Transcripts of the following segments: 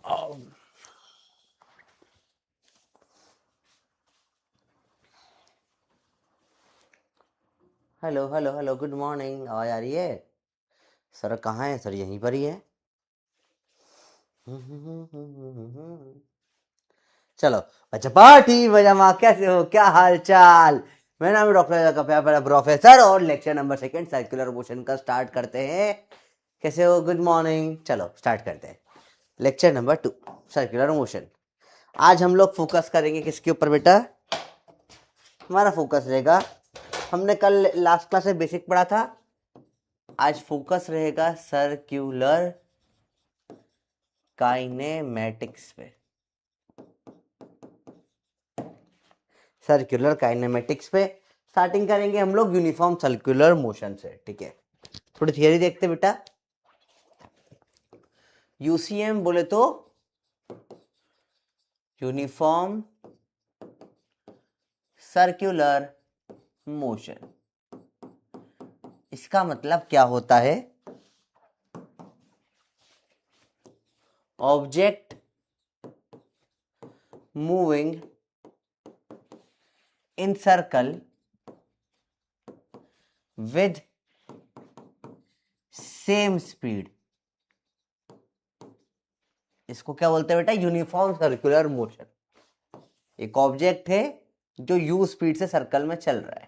Hello hello hello, good morning. आवाज आ रही है? सर कहाँ है? सर यहीं पर ही है। चलो अच्छा, पार्टी बजामा, कैसे हो? क्या हाल चाल? मेरा नाम है डॉक्टर प्रोफेसर और lecture number second circular motion का स्टार्ट करते हैं। कैसे हो? Good morning. चलो स्टार्ट करते हैं। Lecture number 2, circular motion. आज हम लोग फोकस करेंगे किसके ऊपर बेटा? हमारा फोकस रहेगा, हमने कल लास्ट क्लास में बेसिक पढ़ा था, आज फोकस रहेगा सर्कुलर काइनेमेटिक्स पे। सर्कुलर काइनेमेटिक्स पे स्टार्टिंग करेंगे हम लोग यूनिफॉर्म सर्कुलर मोशन से। ठीक है, थोड़ी थियरी देखते बेटा। यूसीएम बोले तो यूनिफॉर्म सर्कुलर मोशन। इसका मतलब क्या होता है? Object moving in circle with same speed. इसको क्या बोलते हैं बेटा? Uniform circular motion. एक ऑब्जेक्ट है जो यू स्पीड से सर्कल में चल रहा है।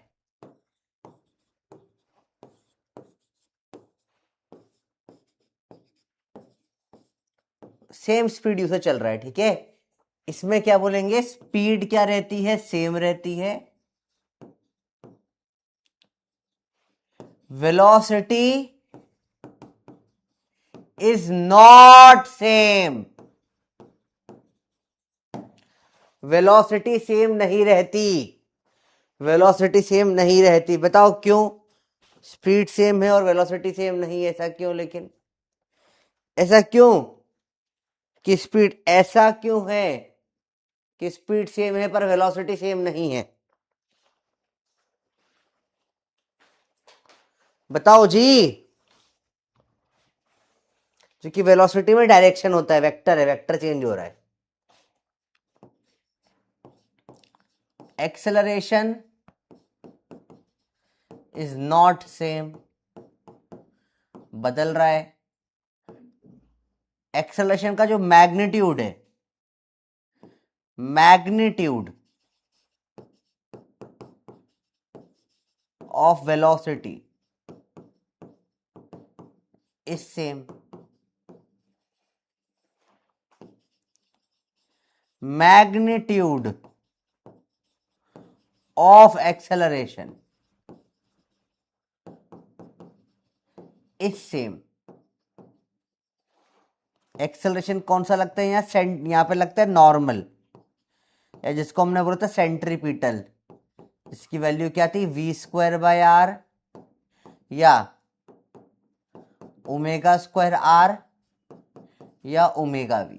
सेम स्पीड यू से चल रहा है। ठीक है, इसमें क्या बोलेंगे? स्पीड क्या रहती है? सेम रहती है। Velocity is not same. Velocity same नहीं रहती। वेलोसिटी सेम नहीं रहती। बताओ क्यों? स्पीड सेम है और वेलोसिटी सेम नहीं है, ऐसा क्यों? लेकिन ऐसा क्यों कि स्पीड, ऐसा क्यों है कि स्पीड सेम है पर वेलोसिटी सेम नहीं है? बताओ जी। क्योंकि वेलोसिटी में डायरेक्शन होता है, वेक्टर है, वेक्टर चेंज हो रहा है। एक्सेलरेशन इज नॉट सेम, बदल रहा है। एक्सेलरेशन का जो मैग्नीट्यूड है, magnitude of velocity is same. Magnitude of acceleration is same. Acceleration कौन सा लगता है यहाँ? यहाँ पे लगता है नॉर्मल, या जिसको हमने बोला था सेंट्रीपिटल। इसकी वैल्यू क्या थी? v²/r या ω²r या ω_v।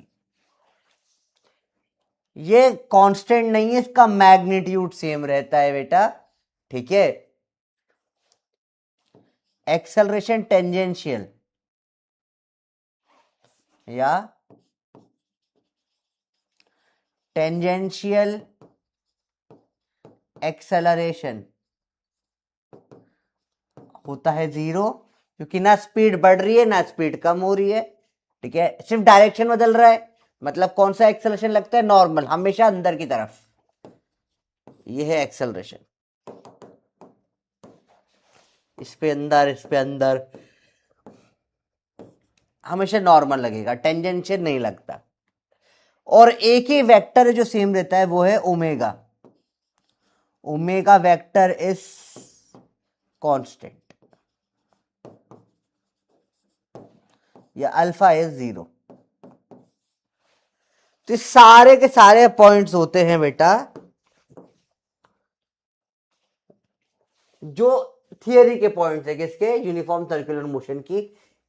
ये कांस्टेंट नहीं है, इसका मैग्नीट्यूड सेम रहता है बेटा। ठीक है, एक्सेलरेशन टेंजेंशियल या टेंजेंशियल एक्सेलरेशन होता है 0, क्योंकि ना स्पीड बढ़ रही है ना स्पीड कम हो रही है। ठीक है, सिर्फ डायरेक्शन बदल रहा है। मतलब कौन सा एक्सेलरेशन लगता है? नॉर्मल, हमेशा अंदर की तरफ। ये है एक्सेलरेशन। इस पे अंदर, इस पे अंदर, हमेशा नॉर्मल लगेगा, टेंजेंशियल नहीं लगता। और एक ही वेक्टर जो सेम रहता है वो है omega. Omega vector is constant, या अल्फा इज 0। तो सारे के सारे पॉइंट्स होते हैं बेटा जो थियरी के पॉइंट्स है किसके? यूनिफॉर्म सर्कुलर मोशन की।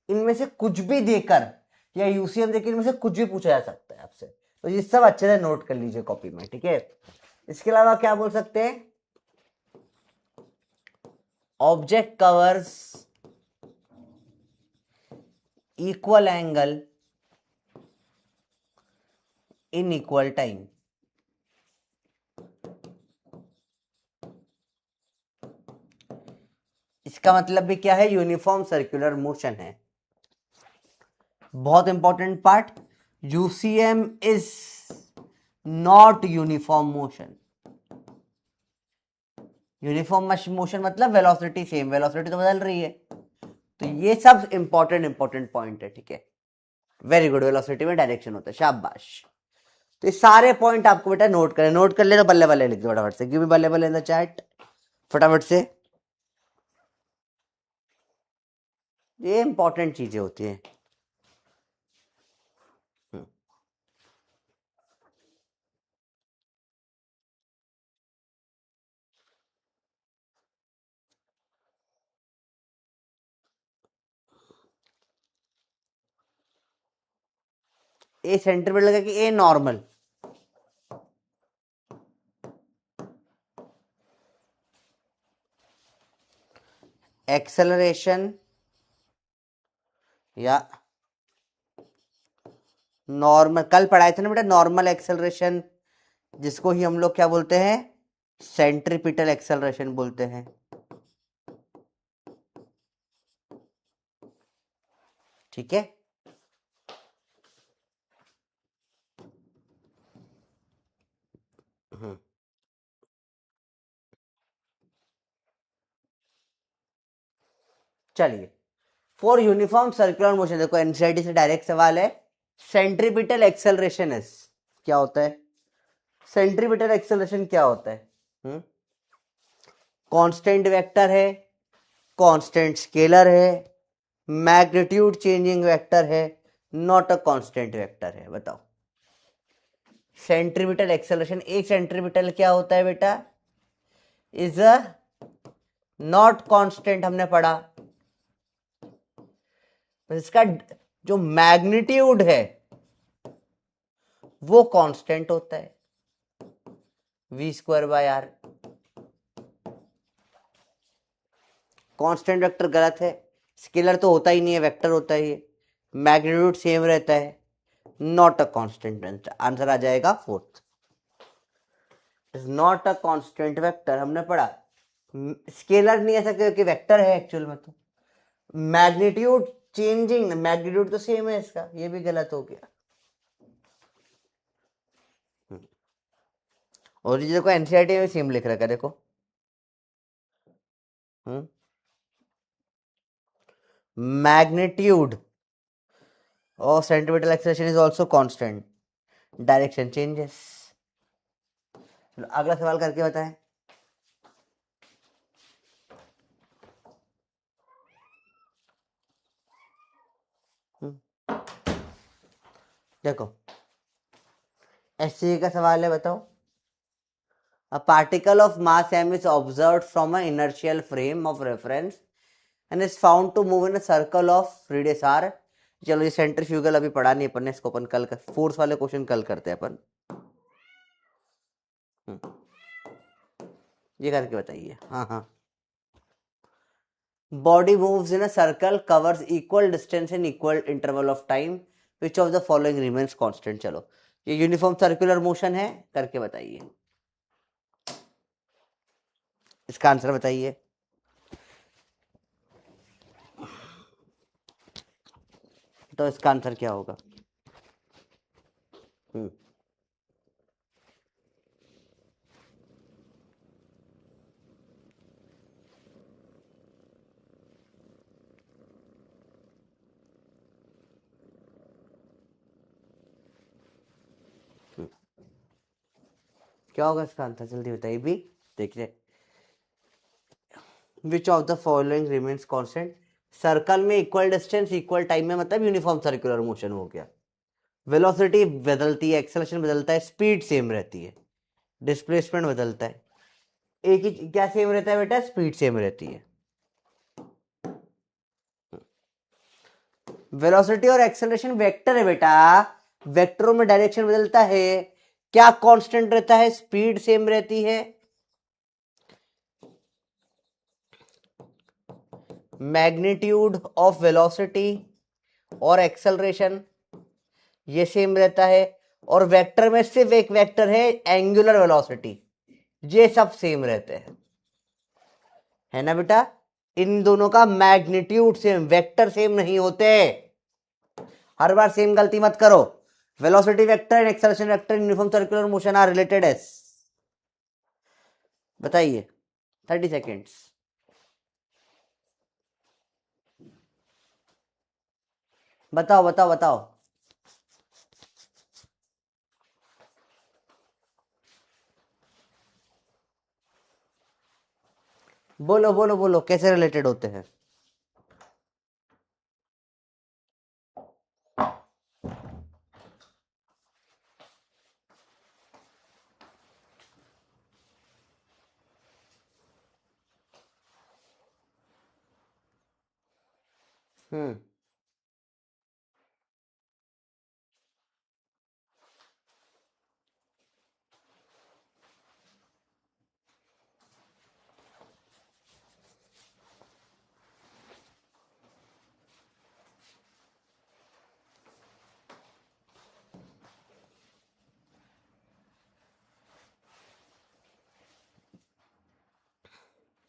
इनमें से कुछ भी देकर या यूसीएम देकर इनमें से कुछ भी पूछा जा सकता है आपसे, तो ये सब अच्छे से नोट कर लीजिए कॉपी में। ठीक है, इसके अलावा क्या बोल सकते हैं? Object covers equal angle in equal time. इसका मतलब भी क्या है, यूनिफॉर्म सर्कुलर मोशन है। बहुत important part, UCM is not uniform motion. Uniform motion मतलब वेलोसिटी सेम, वेलोसिटी तो बदल रही है। तो ये सब इंपॉर्टेंट पॉइंट है, ठीक है। वेरी गुड, वेलोसिटी में डायरेक्शन होता है, शाबाश। तो ये सारे पॉइंट आपको बेटा नोट कर ले तो बल्ले बल्ले लिख दो फटाफट से, क्योंकि बल्ले बल्ले इन द चैट फटाफट से। ये इंपॉर्टेंट चीजें होती हैं। ए सेंटर पे लगा कि ए नॉर्मल, एक्सेलरेशन या नॉर्मल, कल पढ़ाए थे ना बेटा नॉर्मल एक्सेलरेशन, जिसको ही हम लोग क्या बोलते हैं, सेंट्रीपिटल एक्सेलरेशन बोलते हैं, ठीक है। चलिए, फॉर यूनिफॉर्म सर्कुलर मोशन, देखो एनसीईआरटी से डायरेक्ट सवाल है, सेंट्रीपिटल एक्सेलरेशन इज, क्या होता है सेंट्रीपिटल एक्सेलरेशन, क्या होता है, कांस्टेंट वेक्टर है, कांस्टेंट स्केलर है, मैग्नीट्यूड चेंजिंग वेक्टर है, नॉट अ कांस्टेंट वेक्टर है, बताओ। सेंट्रीपिटल एक्सेलरेशन, एक सेंट्रीपिटल क्या होता है बेटा, इज अ नॉट कांस्टेंट, हमने पढ़ा। इसका जो मैग्नीट्यूड है वो कांस्टेंट होता है, v²/r। कांस्टेंट वेक्टर गलत है, स्केलर तो होता ही नहीं है, वेक्टर होता है, मैग्नीट्यूड सेम रहता है, नॉट अ कांस्टेंट। आंसर आ जाएगा fourth, is not a constant vector, हमने पढ़ा। स्केलर नहीं ऐसा क्योंकि वेक्टर है एक्चुअल में, तो मैग्नीट्यूड चेंजिंग, मैग्नीट्यूड तो सेम है इसका, ये भी गलत हो गया। और ये देखो एनसीईआरटी में सेम लिख रखा है, देखो मैग्नीट्यूड और centimetre acceleration is also constant, direction changes. चलो अगला सवाल करके बताएं। देखो एससी का सवाल है, बताओ। A particle of mass m is observed from an inertial frame of reference and is found to move in a circle of radius r। चलो ये सेंट्रीफ्यूगल अभी पढ़ा नहीं अपन ने, इसको अपन कल कर, फोर्स वाले क्वेश्चन कल करते हैं अपन। ये करके बताइए। हाँ हाँ, body moves in a circle covers equal distance in equal interval of time, which of the following remains constant. चलो ये यूनिफॉर्म सर्कुलर मोशन है, करके बताइए, इसका आंसर बताइए। तो इसका आंसर क्या होगा? क्या होगा इसका आंसर, जल्दी बताइए भी, देखिए। Which of the following remains constant, circle में इक्वल डिस्टेंस इक्वल टाइम में मतलब यूनिफॉर्म सर्कुलर मोशन हो गया। वेलोसिटी बदलती है, एक्सेलरेशन बदलता है, स्पीड सेम रहती है, डिस्प्लेसमेंट बदलता है, एक ही क्या सेम रहता है बेटा, स्पीड सेम रहती है। वेलोसिटी और एक्सेलरेशन वेक्टर है बेटा, वेक्टरों में डायरेक्शन बदलता है, क्या कांस्टेंट रहता है, स्पीड सेम रहती है, मैग्नीट्यूड ऑफ वेलोसिटी और एक्सेलरेशन ये सेम रहता है, और वेक्टर में सिर्फ एक वेक्टर है एंगुलर वेलोसिटी, ये सब सेम रहते हैं, है ना बेटा। इन दोनों का मैग्नीट्यूड सेम, वेक्टर सेम नहीं होते, हर बार सेम गलती मत करो। Velocity vector and acceleration vector uniform circular motion are related as. बताइए 30 सेकेंड्स। बताओ बताओ बताओ। बोलो बोलो बोलो, कैसे रिलेटेड होते हैं? हम्म।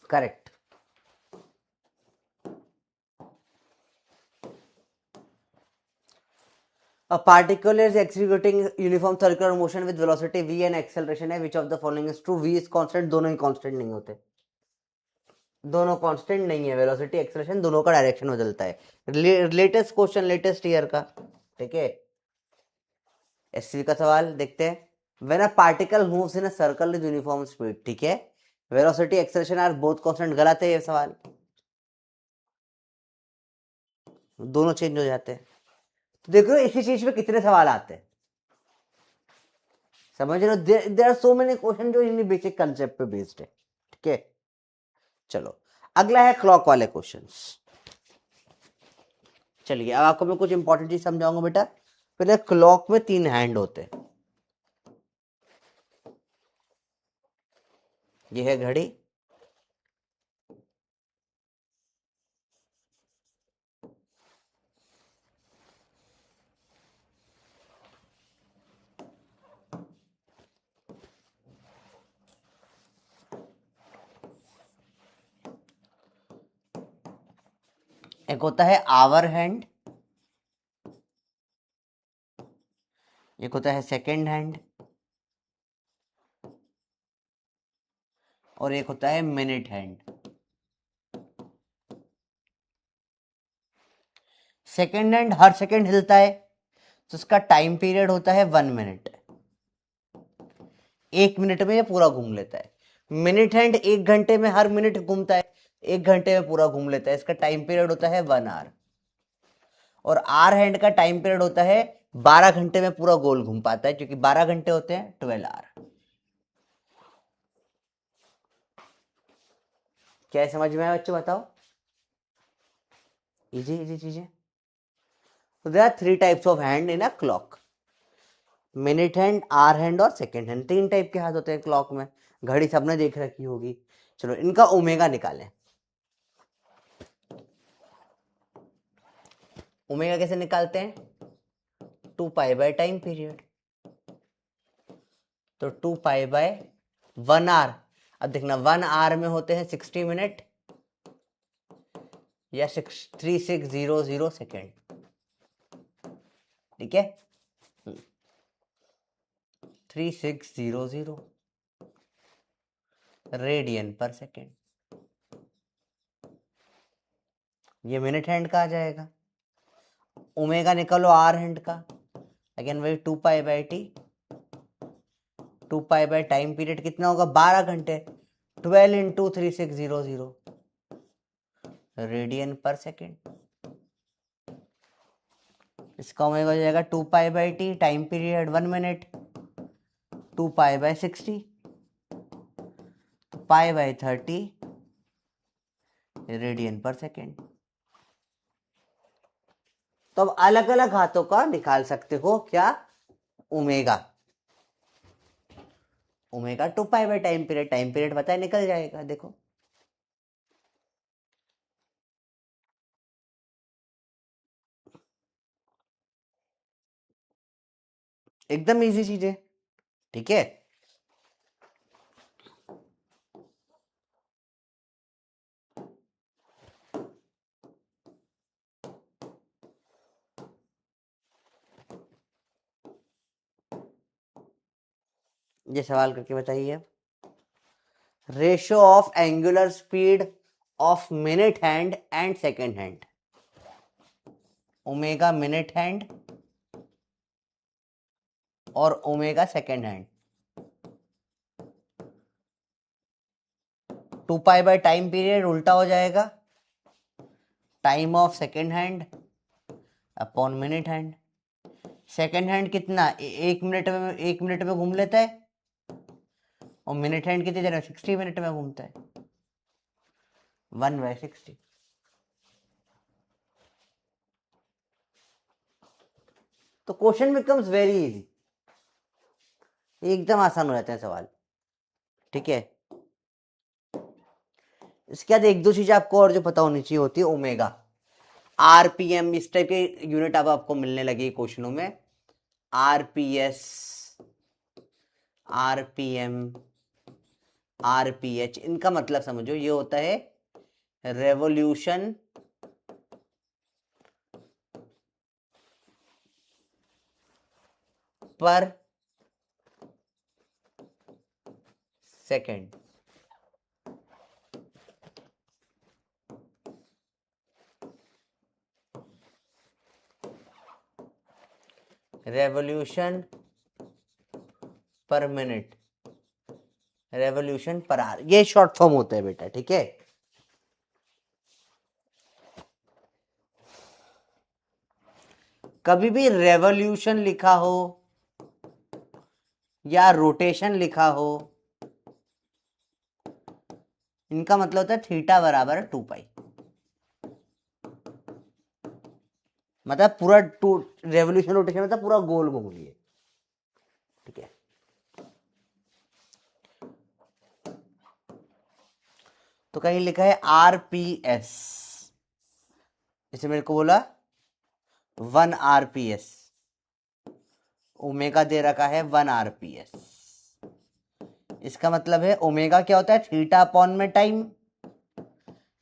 Correct. A particle is executing uniform circular motion with velocity v and acceleration है, which of the following is true? v is constant, दोनों ही constant नहीं होते, दोनों कांस्टेंट नहीं है, वेलोसिटी एक्सेलरेशन दोनों का डायरेक्शन बदलता है। लेटेस्ट क्वेश्चन, लेटेस्ट ईयर का, ठीक है। एसवी का सवाल देखते हैं। When a particle moves in a circle with uniform speed, ठीक है, velocity acceleration are both constant, गलत है ये सवाल, दोनों चेंज हो जाते हैं। तो देख रहे हो इसी चीज पे कितने सवाल आते हैं, समझ रहे हो? There are so many question जो इन बेसिक कंसेप्ट पे बेस्ड है, ठीक है। चलो अगला है क्लॉक वाले क्वेश्चंस। चलिए अब आपको मैं कुछ इंपॉर्टेंट चीज समझाऊंगा बेटा। पहले क्लॉक में 3 हैंड होते हैं, ये है घड़ी, एक होता है आवर हैंड, एक होता है सेकंड हैंड, और एक होता है मिनट हैंड। सेकंड हैंड हर सेकंड हिलता है, तो उसका टाइम पीरियड होता है 1 मिनट, 1 मिनट में ये पूरा घूम लेता है। मिनट हैंड 1 घंटे में हर मिनट घूमता है, 1 घंटे में पूरा घूम लेता है, इसका टाइम पीरियड होता है 1 आवर। और आर हैंड का टाइम पीरियड होता है 12 घंटे में पूरा गोल घूम पाता है, क्योंकि 12 घंटे होते हैं 12 आवर। क्या समझ में आया बच्चों, बताओ? इजी इजी चीजें। So there are 3 types of hand in a clock, minute hand, hour hand और सेकेंड हैंड, 3 टाइप के हाथ होते हैं क्लॉक में। घड़ी सबने देख रखी होगी। चलो इनका ओमेगा निकालें। ओमेगा कैसे निकालते हैं? 2 पाई बाय टाइम पीरियड, तो 2 पाई बाय 1 आवर। अब देखना 1 आवर में होते हैं 60 मिनट या 3600 सेकेंड, ठीक है। 3600 रेडियन पर सेकेंड, ये मिनट हैंड का आ जाएगा। ओमेगा निकालो आर हैंड का, अगेन वही 2 pi bye T, 2 pi by time period कितना होगा? 12 घंटे, 12 × 3600 रेडियन पर सेकेंड। इसका ओमेगा हो जाएगा 2 pi bye T, time period 1 minute, 2 pi bye 60, तो pi by 30 radian per second. तो अब अलग अलग हाथों का निकाल सकते हो क्या? Omega, omega 2 pi by time period पता है, निकल जाएगा। देखो एकदम इजी चीज है, ठीक है। ये सवाल करके बताइए। Ratio of angular speed of minute hand and second hand. Omega minute hand और omega second hand. 2 pi by time period उल्टा हो जाएगा, time of second hand upon minute hand. Second hand कितना, 1 मिनट में घूम लेता है, और मिनट हैंड कितनी देर में, 60 मिनट में घूमता है, 1/60। तो क्वेश्चन बिकम्स वेरी इजी, एकदम आसान हो जाते हैं सवाल, ठीक है। इसके बाद एक दो चीज आपको और जो पता होनी चाहिए होती है, ओमेगा, आरपीएम, इस टाइप के यूनिट अब आपको मिलने लगी क्वेश्चनों में। आरपीएस, आरपीएम, आरपीएच, इनका मतलब समझो, ये होता है revolution per second. Revolution per minute, revolution per hour, ये शॉर्ट फॉर्म होता है बेटा, ठीक है। कभी भी रेवोल्यूशन लिखा हो या रोटेशन लिखा हो, इनका मतलब होता है थीटा बराबर है 2 पाई। मतलब पूरा रेवोल्यूशन रोटेशन मतलब पूरा गोल घूम लिए, ठीक है। तो कहीं लिखा है आरपीएस, इसे मेरे को बोला 1 आरपीएस, ओमेगा दे रखा है 1 आरपीएस। इसका मतलब है ओमेगा क्या होता है, थीटा अपॉन में टाइम,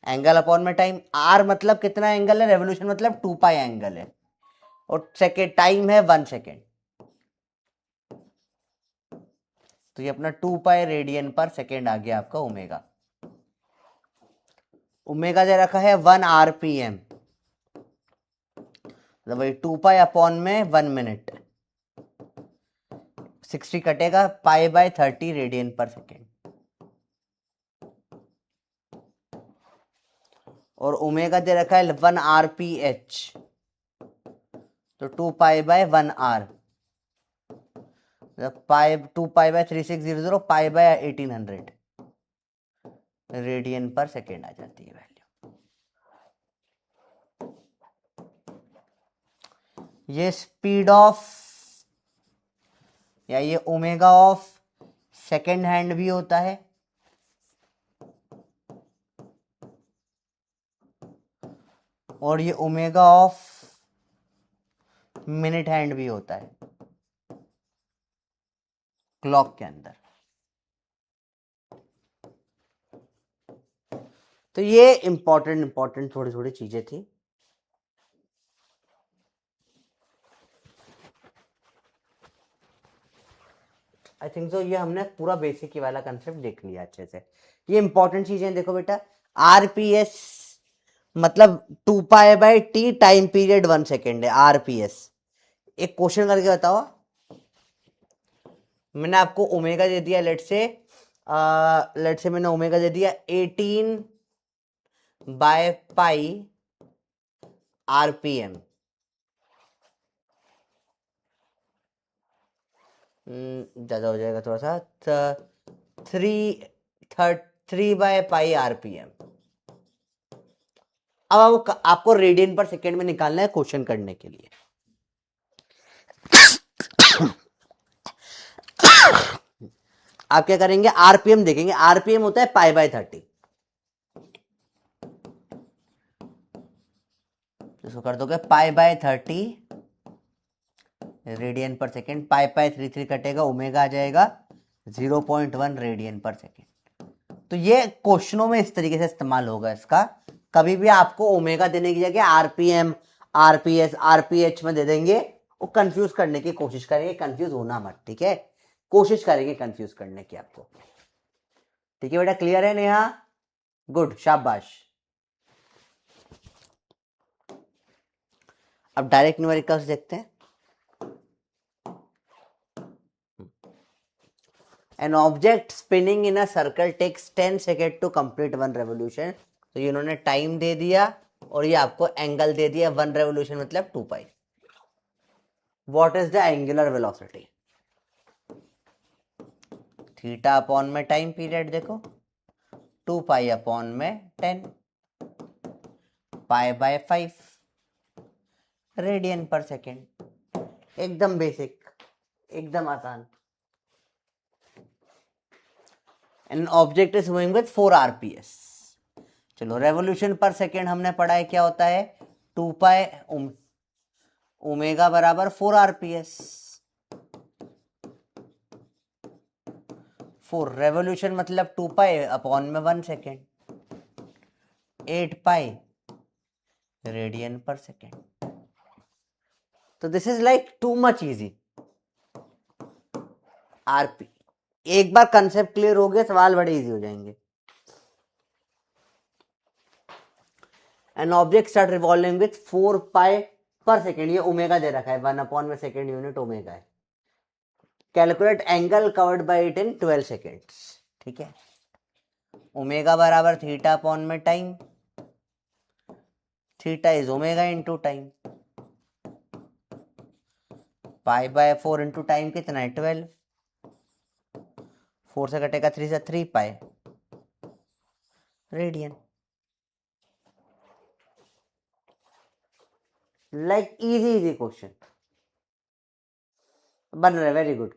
एंगल अपॉन में टाइम। आर मतलब कितना एंगल है, रेवोल्यूशन मतलब 2 पाई एंगल है, और सेकेंड टाइम है 1 सेकेंड। तो ये अपना 2 पाई रेडियन पर सेकेंड आ गया आपका ओमेगा। ओमेगा दे रखा है 1 आरपीएम, तो वही 2 पाई अपॉन में 1 मिनट, 60 कटेगा, पाई/30 रेडियन पर सेकेंड। और ओमेगा दे रखा है 1 आरपीएच, तो 2 पाई/1 आर, 2 पाई/3600, पाई/1800 रेडियन पर सेकेंड आ जाती है वैल्यू। ये स्पीड ऑफ या ये ओमेगा ऑफ सेकेंड हैंड भी होता है, और ये ओमेगा ऑफ मिनट हैंड भी होता है क्लॉक के अंदर। तो ये इंपॉर्टेंट थोड़ी थोड़ी चीजें थी। आई थिंक सो ये हमने पूरा बेसिक वाला कंसेप्ट देख लिया अच्छे से। ये इंपॉर्टेंट चीजें देखो बेटा, आरपीएस मतलब 2 पाई/टी, टाइम पीरियड 1 सेकेंड है आरपीएस। एक क्वेश्चन करके बताओ, मैंने आपको ओमेगा दे दिया, लेट से मैंने ओमेगा दे दिया 18/पाई आरपीएम। ज्यादा हो जाएगा थोड़ा सा, 3/पाई आरपीएम। अब आपको रेडियन पर सेकेंड में निकालना है क्वेश्चन करने के लिए। आप क्या करेंगे, आरपीएम देखेंगे, आरपीएम होता है पाई/30। इसको कर दोगे पाई/30 रेडियन पर सेकेंड, पाई पाई 3 कटेगा, ओमेगा आ जाएगा 0.1 रेडियन पर सेकेंड। तो ये क्वेश्चनों में इस तरीके से इस्तेमाल होगा इसका। कभी भी आपको ओमेगा देने की जगह आरपीएम, आरपीएस, आरपीएच में दे देंगे, वो कंफ्यूज करने की कोशिश करेंगे, कंफ्यूज होना मत, ठीक है, कोशिश करेंगे कंफ्यूज करने की आपको। ठीक है बेटा, क्लियर है नेहा? गुड, शाबाश। अब डायरेक्ट न्यूमेरिकल्स देखते हैं। An object spinning in a circle takes 10 seconds to complete one revolution। तो ये इन्होंने टाइम दे दिया और ये आपको एंगल दे दिया, 1 रेवोल्यूशन मतलब 2 pi. What is the angular velocity? Theta upon में टाइम पीरियड देखो, 2 पाई अपॉन में 10, pi by 5 radian per second. एकदम बेसिक, एकदम आसान। An object is moving with 4 RPS. चलो, रेवोल्यूशन पर सेकेंड हमने पढ़ा है क्या होता है, 2 पाई ओमेगा बराबर 4 आरपीएस। 4 रेवोल्यूशन मतलब 2 पाई अपॉन में 1 second, 8 pi radian per second. तो this is like too much easy. RP, एक बार कंसेप्ट क्लियर हो गया, सवाल बड़े इजी हो जाएंगे। An object start revolving with 4 पाई पर सेकेंड, ये ओमेगा दे रखा है, 1 अपॉन में सेकेंड यूनिट ओमेगा है। Calculate angle covered by it in 12 seconds. ठीक है, ओमेगा बराबर थीटा अपॉन में time, theta is omega into time, pi by 4 into time कितना है 12, 4 से कटेगा 3 से 3 pi radian. Like easy easy question बन रहे, very good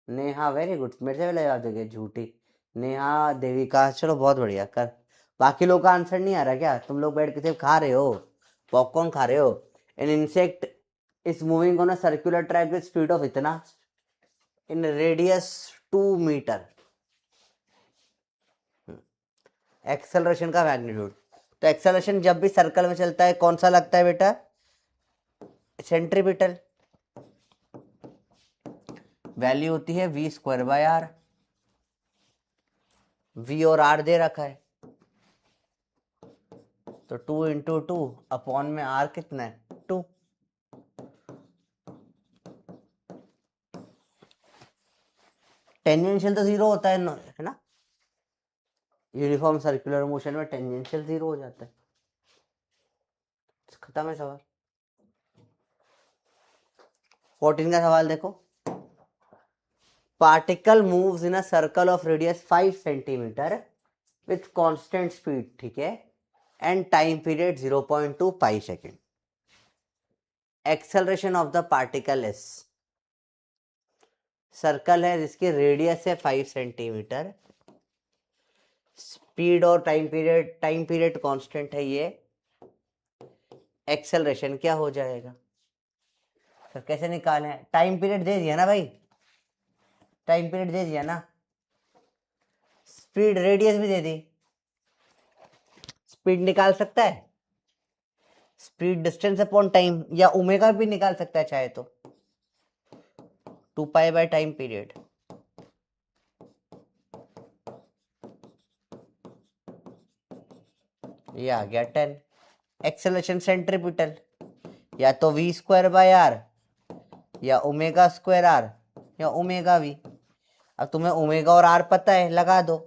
Neha, very good. मेरे से पहले जवाब देगी झूठी नेहा देविका, चलो बहुत बढ़िया कर। बाकी लोग का आंसर नहीं आ रहा क्या? तुम लोग बैठ के सिर्फ खा रहे हो, पॉपकॉर्न खा रहे हो। An insect is moving on a circular track with speed of इतना, इन रेडियस 2 मीटर। एक्सेलरेशन का मैग्नीट्यूड, तो एक्सेलरेशन जब भी सर्कल में चलता है कौन सा लगता है बेटा? सेंट्रीपिटल। वैल्यू होती है v square by R. v और r दे रखा है, तो 2 इंटू 2 अपॉन में r कितना है 2। टेंजेंशियल तो 0 होता है ना, यूनिफॉर्म सर्कुलर मोशन में टेंजेंशियल 0 हो जाता है। खत्म है सवाल। 14 का सवाल देखो, particle moves in a circle of radius 5 centimetre with constant speed, ठीक है, and time period 0.2 pi second. Acceleration of the particle is, circle है जिसकी रेडियस है 5 सेंटीमीटर, स्पीड और टाइम पीरियड कांस्टेंट है ये, एक्सेलरेशन क्या हो जाएगा? सर कैसे निकालें? टाइम पीरियड दे दिया ना भाई, टाइम पीरियड दे दिया ना, स्पीड रेडियस भी दे दी, स्पीड निकाल सकता है, स्पीड डिस्टेंस अपॉन टाइम, या ओमेगा भी निकाल सकता है चाहे तो, 2 पाई बाय टाइम पीरियड। ये आ गया 10। एक्सेलरेशन सेंट्रीपिटल, या तो v स्क्वायर बाय आर, या ओमेगा स्क्वायर आर, या ओमेगा v। अब तुम्हें ओमेगा और आर पता है, लगा दो,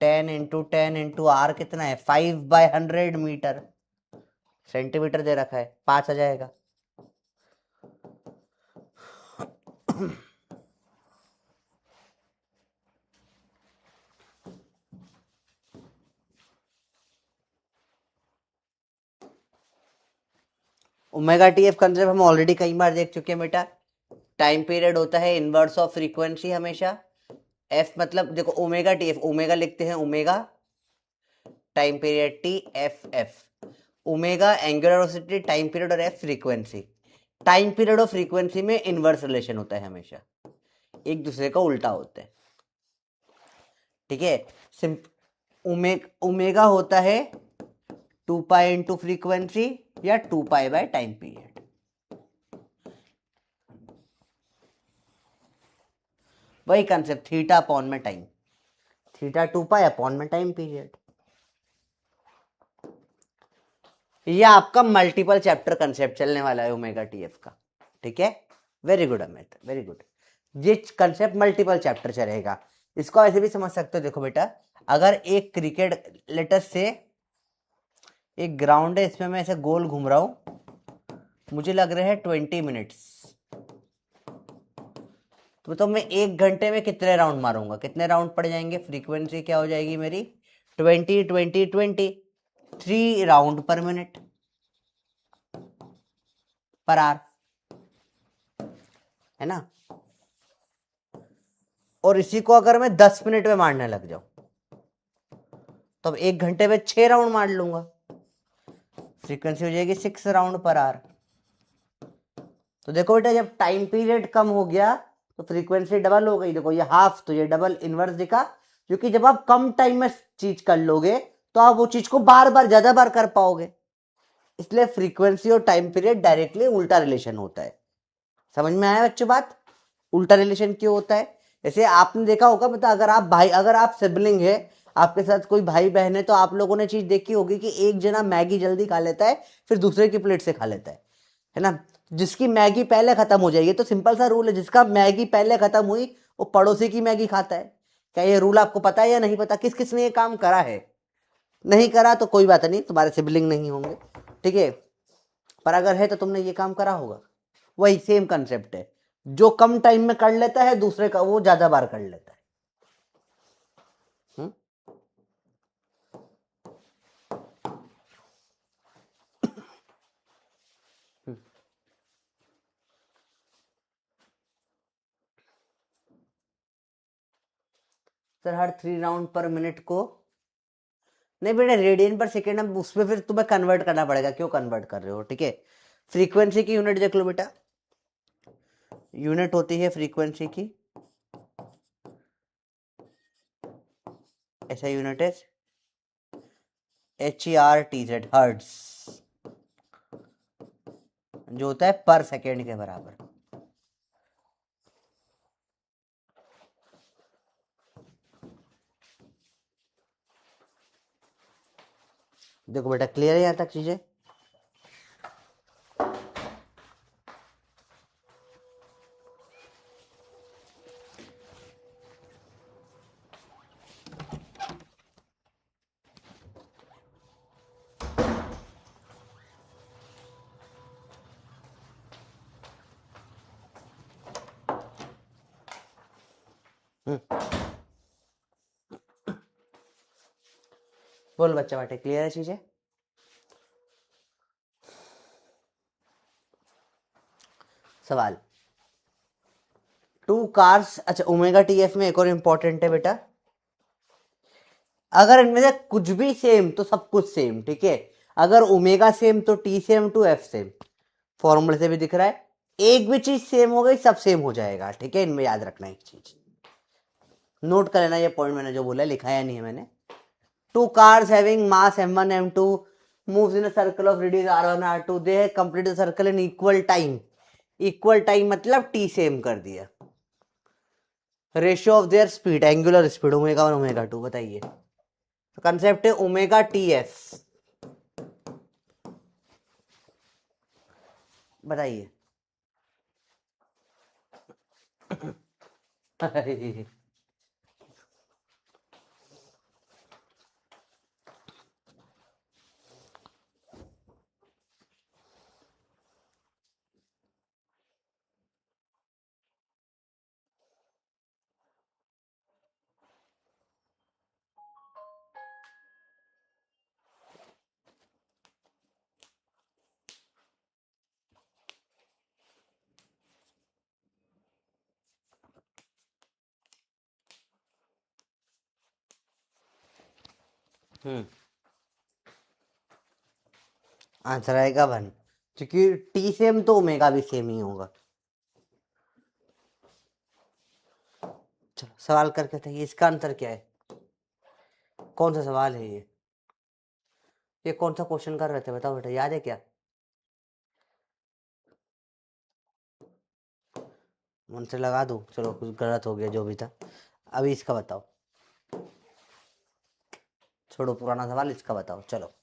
10 इंटू 10 इंटू आर कितना है 5/100 मीटर, सेंटीमीटर दे रखा है, 5 आ जाएगा। ओमेगा टी एफ कंसेप्ट हम ऑलरेडी कई बार देख चुके हैं बेटा। टाइम पीरियड होता है इनवर्स ऑफ फ्रीक्वेंसी हमेशा। एफ मतलब देखो ओमेगा टी एफ, ओमेगा लिखते हैं omega, time period T, F F. Omega angular velocity, time period और एफ फ्रीक्वेंसी। टाइम पीरियड और फ्रीक्वेंसी में इनवर्स रिलेशन होता है, हमेशा एक दूसरे का उल्टा होता है, ठीक है। ओमेगा होता है 2 पाई इंटू फ्रीक्वेंसी या 2 पाई बाय टाइम पीरियड। वही कंसेप्ट, थीटा अपॉन में टाइम, थीटा 2 पाई अपॉन में टाइम पीरियड। ये आपका मल्टीपल चैप्टर कंसेप्ट चलने वाला है ओमेगा टी एफ का, ठीक है। Very good Amit, very good. ये कंसेप्ट मल्टीपल चैप्टर चलेगा। इसको ऐसे भी समझ सकते हो, देखो बेटा, अगर एक क्रिकेट लेटर से एक ग्राउंड है, इसमें मैं ऐसे गोल घूम रहा हूं, मुझे लग रहे हैं 20 मिनट्स, तो मैं 1 घंटे में कितने राउंड मारूंगा, कितने राउंड पड़ जाएंगे, फ्रीक्वेंसी क्या हो जाएगी मेरी 20 20 20 3 राउंड पर मिनट पर आवर, है ना। और इसी को अगर मैं 10 मिनट में मारने लग जाऊं तो अब 1 घंटे में 6 राउंड मार लूंगा, फ्रीक्वेंसी हो जाएगी 6 राउंड पर आवर। तो देखो बेटा, जब टाइम पीरियड कम हो गया तो फ्रीक्वेंसी डबल हो गई, देखो ये हाफ तो ये डबल इनवर्स दिखा, क्योंकि जब आप कम टाइम में चीज कर लोगे तो आप वो चीज को बार बार ज्यादा बार कर पाओगे, इसलिए फ्रीक्वेंसी और टाइम पीरियड डायरेक्टली उल्टा रिलेशन होता है। समझ में आया बच्चों बात, उल्टा रिलेशन क्यों होता है। जैसे आपने देखा होगा, मतलब अगर आप भाई, अगर आप सिबलिंग है, आपके साथ कोई भाई बहन है, तो आप लोगों ने चीज देखी होगी कि एक जना मैगी जल्दी खा लेता है, फिर दूसरे की प्लेट से खा लेता है ना। जिसकी मैगी पहले खत्म हो जाएगी, तो सिंपल सा रूल है, जिसका मैगी पहले खत्म हुई वो पड़ोसी की मैगी खाता है। क्या ये रूल आपको पता है या नहीं पता, किस किस ने ये काम करा है, नहीं करा तो कोई बात नहीं, तुम्हारे सिबलिंग नहीं होंगे, ठीक है। पर अगर है तो तुमने ये काम करा होगा। वही सेम कंसेप्ट है, जो कम टाइम में कर लेता है दूसरे का वो ज्यादा बार कर लेता है। हुँ? सर हर 3 राउंड पर मिनट को, नहीं बेटा रेडियन पर सेकेंड, हम उसमें फिर तुम्हें कन्वर्ट करना पड़ेगा, क्यों कन्वर्ट कर रहे हो, ठीक है। फ्रीक्वेंसी की यूनिट देख लो बेटा, यूनिट होती है फ्रीक्वेंसी की, ऐसा यूनिट है HERTZ, हर्ट्ज, जो होता है पर सेकेंड के बराबर। देखो बेटा क्लियर है यहाँ तक चीजें। बोल बच्चा बेटे, क्लियर है चीजें। सवाल, 2 कार्स, अच्छा ओमेगा टीएफ में एक और इंपॉर्टेंट है बेटा, अगर इनमें से कुछ भी सेम तो सब कुछ सेम, ठीक है। अगर ओमेगा सेम तो T same two F same, फॉर्मूले से भी दिख रहा है। एक भी चीज सेम हो गई सब सेम हो जाएगा, ठीक है। इनमें याद रखना एक चीज, नोट कर लेना, ये पॉइंट मैंने जो बोला लिखाया नहीं है मैंने। 2 cars having mass m1 m2 moves in a circle of radius r1 r2, they have completed the circle in equal time, equal time मतलब टी सेम कर दिया। Ratio of their speed, angular speed omega 1 omega 2, बताइए। तो concept है omega T F, बताइए। हम्म answer आएगा 1, क्योंकि T same तो ओमेगा भी सेम ही होगा। चलो सवाल करके बताइए इसका आंसर क्या है, कौन सा सवाल है ये कौन सा क्वेश्चन कर रहे थे बताओ बेटा, याद है क्या? मन से लगा दूं, चलो कुछ गलत हो गया जो भी था। अभी इसका बताओ, छोड़ो पुराना सवाल, इसका बताओ चलो।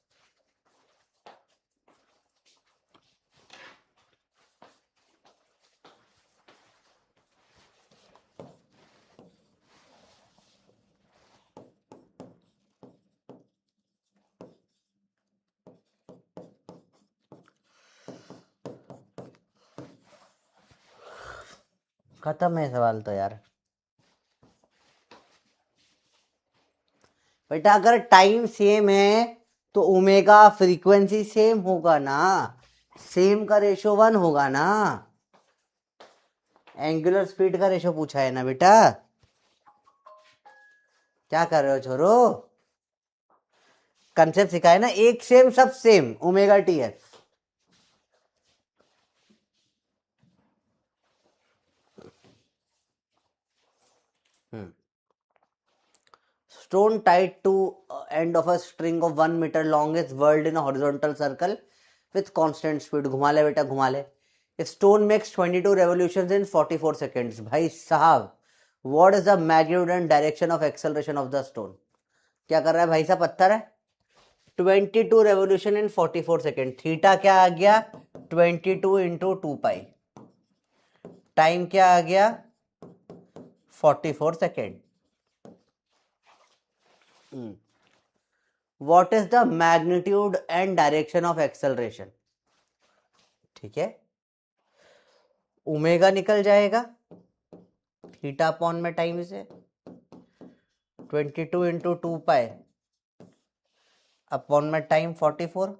खत्म है सवाल तो यार। बेटा अगर टाइम सेम है तो ओमेगा फ्रीक्वेंसी सेम होगा ना, सेम का रेशो 1 होगा ना। एंगुलर स्पीड का रेशो पूछा है ना बेटा, क्या कर रहे हो छोरो? कंसेप्ट सिखाए ना, एक सेम सब same, omega T F. Stone tied to end of a string of 1 meter long is whirled in a horizontal circle with constant speed. घुमा ले बेटा घुमा ले। Stone makes 22 revolutions in 44 seconds. भाई साहब, what is the magnitude and direction of acceleration of the stone? क्या कर रहा है भाई साहब? पत्थर है। 22 revolution in 44 seconds। थीटा क्या आ गया? 22 into 2 पाई। टाइम क्या आ गया? 44 second. What is the magnitude and direction of acceleration? ठीक है, ओमेगा निकल जाएगा थीटा अपॉन में टाइम से, 22 इंटू 2 पाई अपॉन में टाइम 44,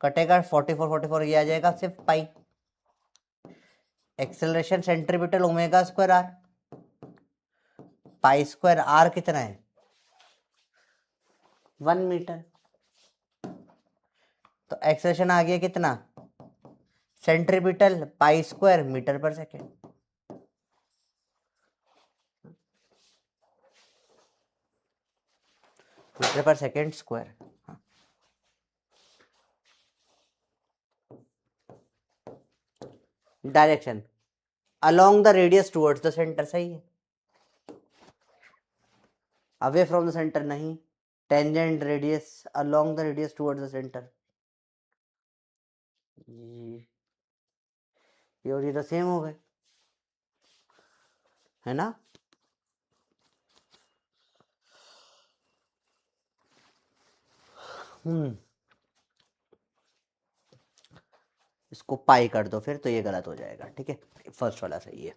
कटेगा 44 44, ये आ जाएगा सिर्फ पाई। Acceleration centripetal omega square R, pi square R कितना है? 1 मीटर। तो एक्सेलरेशन आ गया कितना? Centripetal pi square metre per second. Metre per second square. Direction along the radius towards the centre, सही है। अवे फ्रॉम द सेंटर नहीं, tangent radius along the radius towards the centre. ये और ये तो सेम हो गए, है ना? इसको पाई कर दो फिर, तो ये गलत हो जाएगा, ठीक है। फर्स्ट वाला सही है।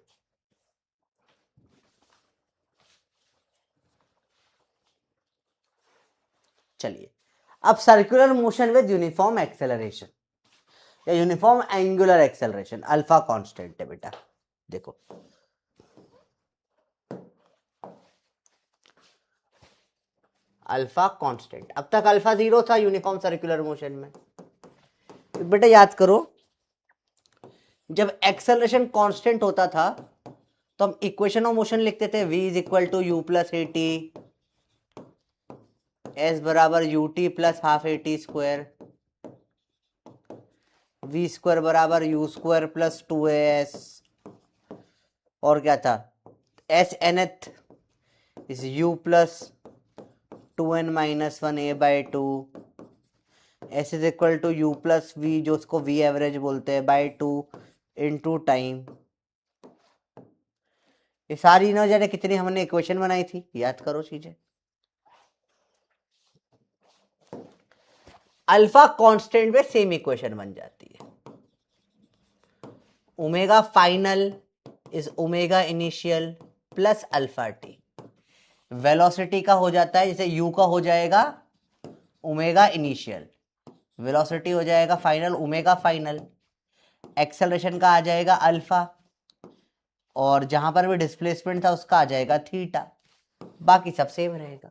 चलिए, अब circular motion with uniform acceleration या uniform angular acceleration, alpha constant है बेटा। देखो अल्फा कांस्टेंट, अब तक अल्फा 0 था यूनिफॉर्म सर्कुलर मोशन में। बेटा याद करो, जब एक्सेलरेशन कांस्टेंट होता था तो हम इक्वेशन ऑफ मोशन लिखते थे, v is equal to U plus A T, S बराबर U T plus half A T square, V square बराबर यू स्क्वायर प्लस 2as, और क्या था? S N th is U plus 2n minus 1 a by 2, S is equal to U plus V, जो उसको V average बोलते हैं, by 2 into time. ये सारी ना जाने कितनी हमने इक्वेशन बनाई थी, याद करो चीजें। अल्फा कांस्टेंट में सेम इक्वेशन बन जाती है, omega final is omega initial plus alpha T. Velocity का हो जाता है, जैसे यू का हो जाएगा ओमेगा इनिशियल, वेलोसिटी हो जाएगा फाइनल ओमेगा फाइनल, एक्सेलरेशन का आ जाएगा अल्फा, और जहां पर भी डिस्प्लेसमेंट था उसका आ जाएगा थीटा, बाकी सब सेम रहेगा।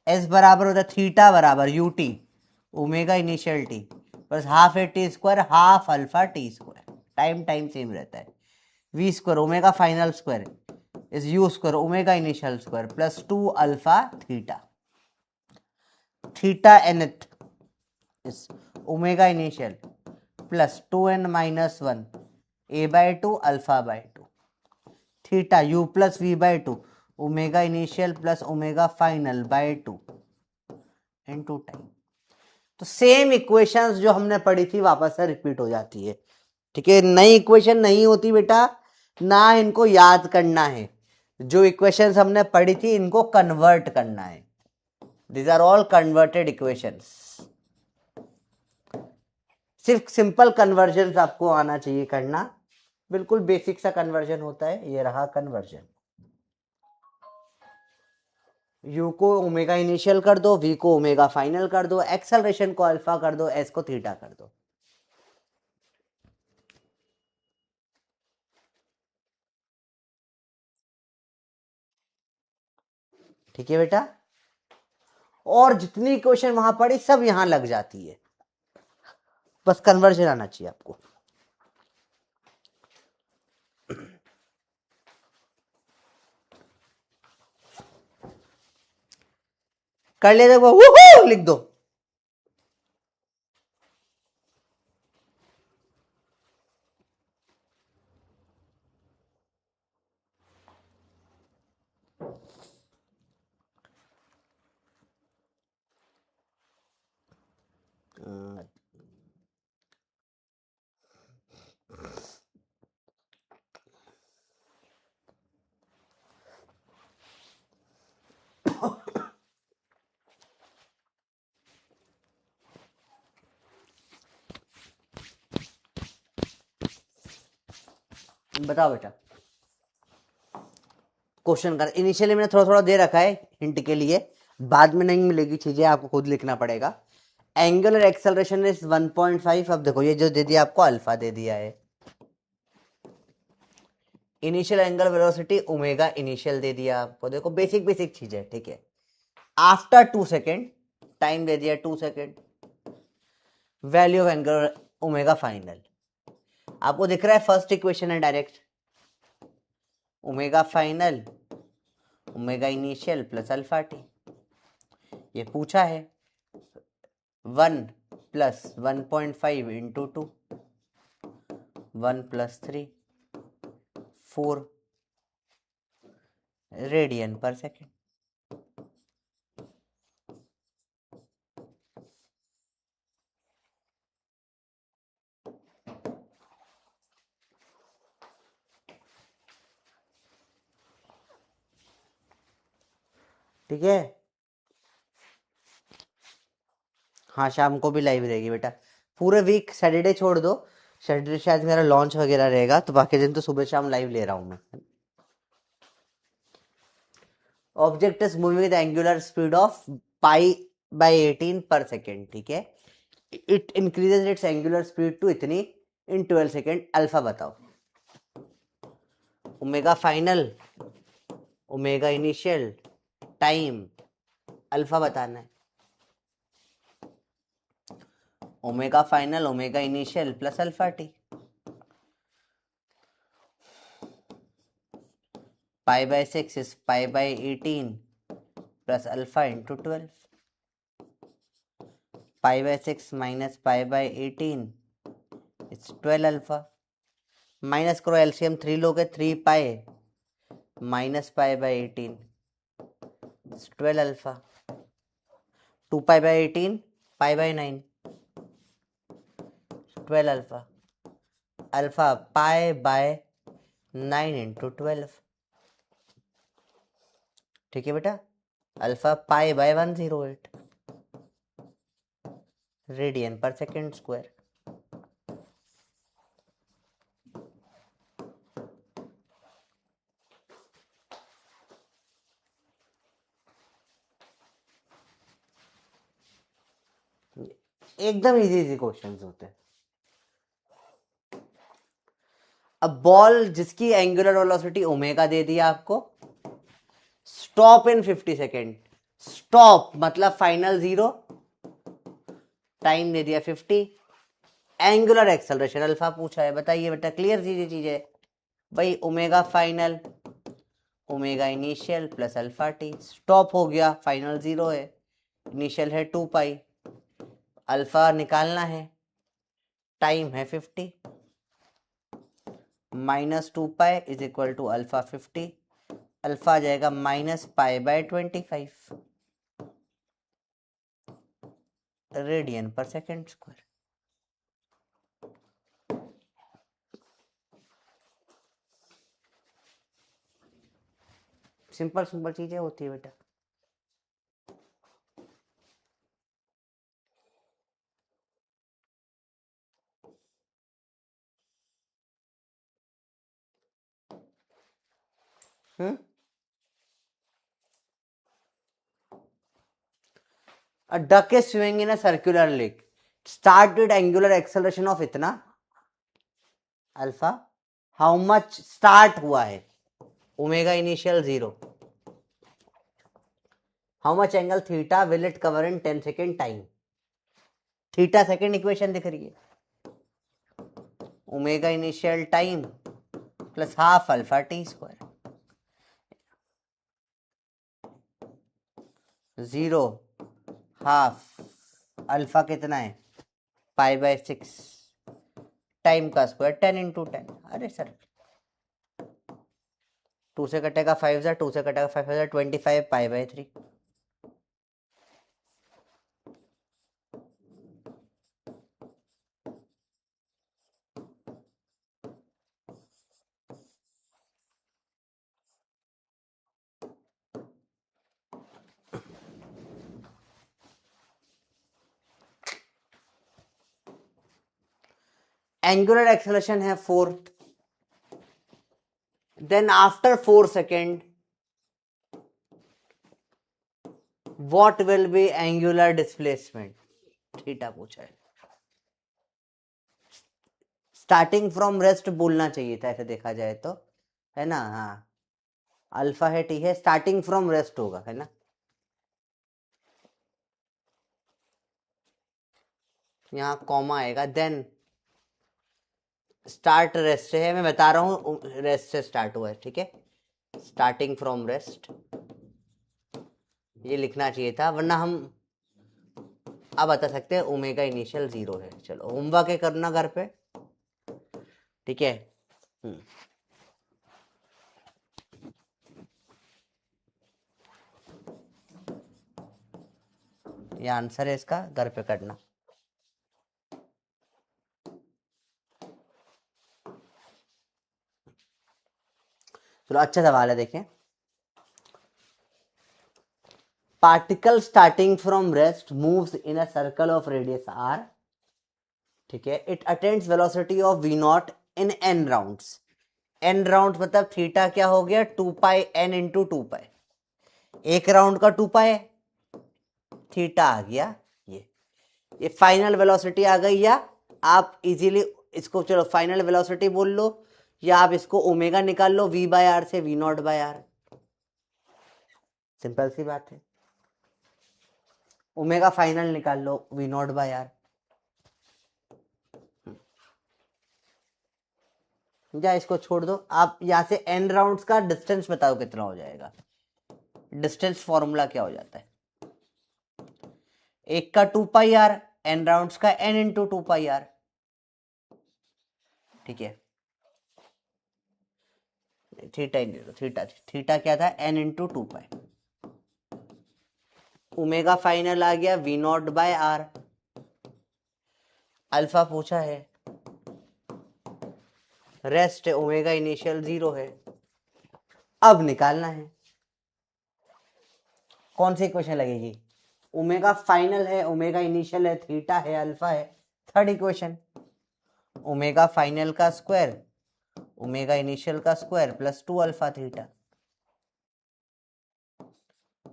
एस बराबर होता है थीटा बराबर U T omega initial T plus half A T square half alpha T square, time time same रहता है, V square omega final square is U square omega initial square plus 2 alpha theta, theta nth is omega initial plus 2n minus 1 a by 2 alpha by 2 theta u plus v by 2 omega initial plus omega final by 2 into time. तो same equations जो हमने पढ़ी थी वापस से repeat हो जाती है, ठीक है। नई इक्वेशन नहीं होती बेटा, ना इनको याद करना है, जो इक्वेशंस हमने पढ़ी थी इनको कन्वर्ट करना है। These are all converted equations, सिर्फ सिंपल कन्वर्जन आपको आना चाहिए करना, बिल्कुल बेसिक सा कन्वर्जन होता है। ये रहा कन्वर्जन, u को ओमेगा इनिशियल कर दो, v को ओमेगा फाइनल कर दो, एक्सेलरेशन को अल्फा कर दो, s को थीटा कर दो। ठीक है बेटा, और जितनी क्वेश्चन वहां पड़ी सब यहां लग जाती है, बस कन्वर्जन आना चाहिए आपको। कर लेते वो लिख दो। बताओ बेटा, क्वेश्चन कर। इनिशियली मैंने थोड़ा थोड़ा दे रखा है हिंट के लिए, बाद में नहीं मिलेगी चीजें, आपको खुद लिखना पड़ेगा। Angular acceleration is 1.5। अब देखो ये जो दे दिया आपको अल्फा दे दिया है, initial angle velocity omega initial दे दिया आपको, देखो बेसिक बेसिक चीज है, ठीक है। आफ्टर 2 सेकेंड टाइम दे दिया 2 second, value of angle omega final आपको दिख रहा है, फर्स्ट इक्वेशन है direct, omega final omega initial plus alpha T. ये पूछा है 1 plus 1.5 into 2 1 plus 3 4 radian per second. ठीक है, हाँ शाम को भी लाइव रहेगी बेटा, पूरे वीक सैटरडे छोड़ दो, सैटरडे शायद मेरा लॉन्च वगैरह रहेगा, तो बाकी दिन तो सुबह शाम लाइव ले रहा हूँ मैं। Object is moving with angular speed of pi by 18 per second, ठीक है। It increases its angular speed to इतनी इन 12 सेकेंड। अल्फा बताओ, omega final omega initial time alpha बताना है, omega final omega initial plus alpha T, pi by 6 is pi by 18 plus alpha into 12, pi by 6 minus pi by 18 it's 12 alpha, minus करो LCM 3 लोगे 3 pi minus pi by 18 it's 12 alpha, 2 pi by 18 pi by 9 12 alpha, alpha pi by 9 into 12, ठीक है बेटा। Alpha pi by 108 radian per second square. एकदम easy easy questions होते हैं। अब ball जिसकी एंगुलर वेलोसिटी ओमेगा दे दिया आपको, स्टॉप इन 50 सेकेंड, स्टॉप मतलब फाइनल 0, टाइम दे दिया 50, एंगुलर एक्सेलरेशन अल्फा पूछा है। बताइए बेटा, क्लियर चीज है भाई, omega final omega initial plus alpha T, stop हो गया, फाइनल 0 है, इनिशियल है 2 पाई, अल्फा निकालना है, टाइम है 50, minus 2 pi is equal to alpha 50, alpha आ जाएगा minus pi by 25 radian per second square. Simple simple चीजें होती है बेटा। A duck is swimming in a circular lake. Started angular acceleration of इतना अल्फा, हाउ मच स्टार्ट हुआ है, omega initial 0, how much angle theta will it cover in 10 second time. Theta second equation दिख रही है, omega initial time plus half alpha T square, 0 half alpha कितना है पाई by 6, time का square 10 into 10। अरे sir 2 से कटेगा 5 जा, 2 से कटेगा 5 जा, 25 पाई बाय 3। एंगुलर एक्सेलरेशन है 4, then after 4 second what will be angular displacement, theta पूछा है। स्टार्टिंग फ्रॉम रेस्ट बोलना चाहिए था ऐसे देखा जाए तो, है ना। हाँ अल्फा है टी है, स्टार्टिंग फ्रॉम रेस्ट होगा, है ना। यहाँ कॉमा आएगा, देन स्टार्ट रेस्ट है, मैं बता रहा हूँ रेस्ट से स्टार्ट हुआ है, ठीक है। स्टार्टिंग फ्रॉम रेस्ट ये लिखना चाहिए था, वरना हम अब बता सकते हैं ओमेगा इनिशियल 0 है। चलो होमवर्क है करना घर पे, ठीक है। ये आंसर है इसका, घर पे करना। चलो अच्छा सवाल है, देखें। Particle starting from rest moves in a circle of radius r, ठीक है। It attains velocity of v not in n rounds. n round मतलब थीटा क्या हो गया 2 पाई n इंटू 2 पाई, एक राउंड का 2 पाई है, थीटा आ गया ये फाइनल वेलोसिटी आ गई। या आप इजीली इसको चलो फाइनल वेलोसिटी बोल लो, या आप इसको ओमेगा निकाल लो v बाय आर से, v not by R, simple सी बात है। ओमेगा फाइनल निकाल लो v नॉट बाय आर, या इसको छोड़ दो। आप यहां से n राउंड्स का डिस्टेंस बताओ कितना हो जाएगा, डिस्टेंस फॉर्मूला क्या हो जाता है, एक का 2 पाई आर, n राउंड्स का n इंटू 2 पाई आर, ठीक है। थीटा ही ले लो, थीटा थीटा क्या था n into 2 pi, omega final आ गया v not by R, alpha पूछा है, रेस्ट है, ओमेगा इनिशियल 0 है। अब निकालना है कौन सी इक्वेशन लगेगी, ओमेगा फाइनल है, ओमेगा इनिशियल है, थीटा है, अल्फा है। थर्ड इक्वेशन ओमेगा फाइनल का स्क्वायर ओमेगा इनिशियल का square plus 2 alpha theta,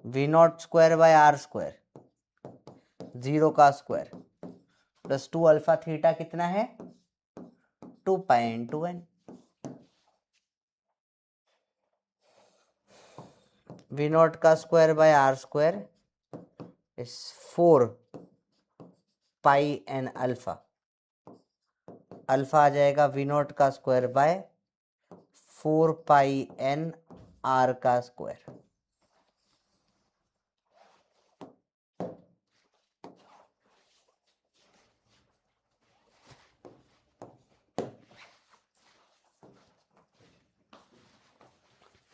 V not square by R square, 0 का स्क्वायर प्लस 2 अल्फा थीटा कितना है 2 pi into n। V naught का square by R square is 4 pi N alpha. Alpha आ जाएगा V naught का square by 4 pi N R का square.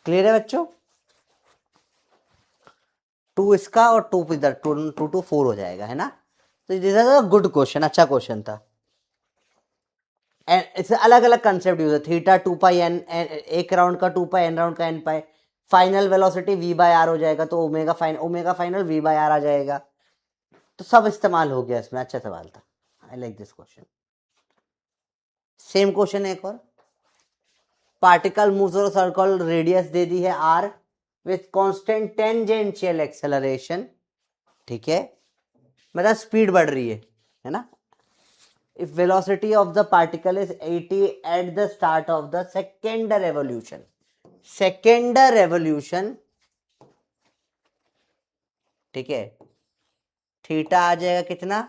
Clear है बच्चों? 2 इसका और 2 इधर, 2 2 4 हो जाएगा, है ना? तो this is a good question, अच्छा क्वेश्चन था। इससे अलग अलग कंसेप्ट यूज है। थीटा 2 पाई एन, एक राउंड का 2 पाई, एन राउंड का N pi. Final velocity v by R हो जाएगा, तो omega final v by R आ जाएगा। तो सब इस्तेमाल हो गया इसमें। अच्छा सवाल था, I like this question. Same question है एक और। पार्टिकल मूव्स और सर्कल रेडियस दे दी है r with constant tangential acceleration, ठीक है? मतलब स्पीड बढ़ रही है ना? If velocity of the particle is 80 at the start of the second revolution, ठीक है, थीटा आ जाएगा कितना?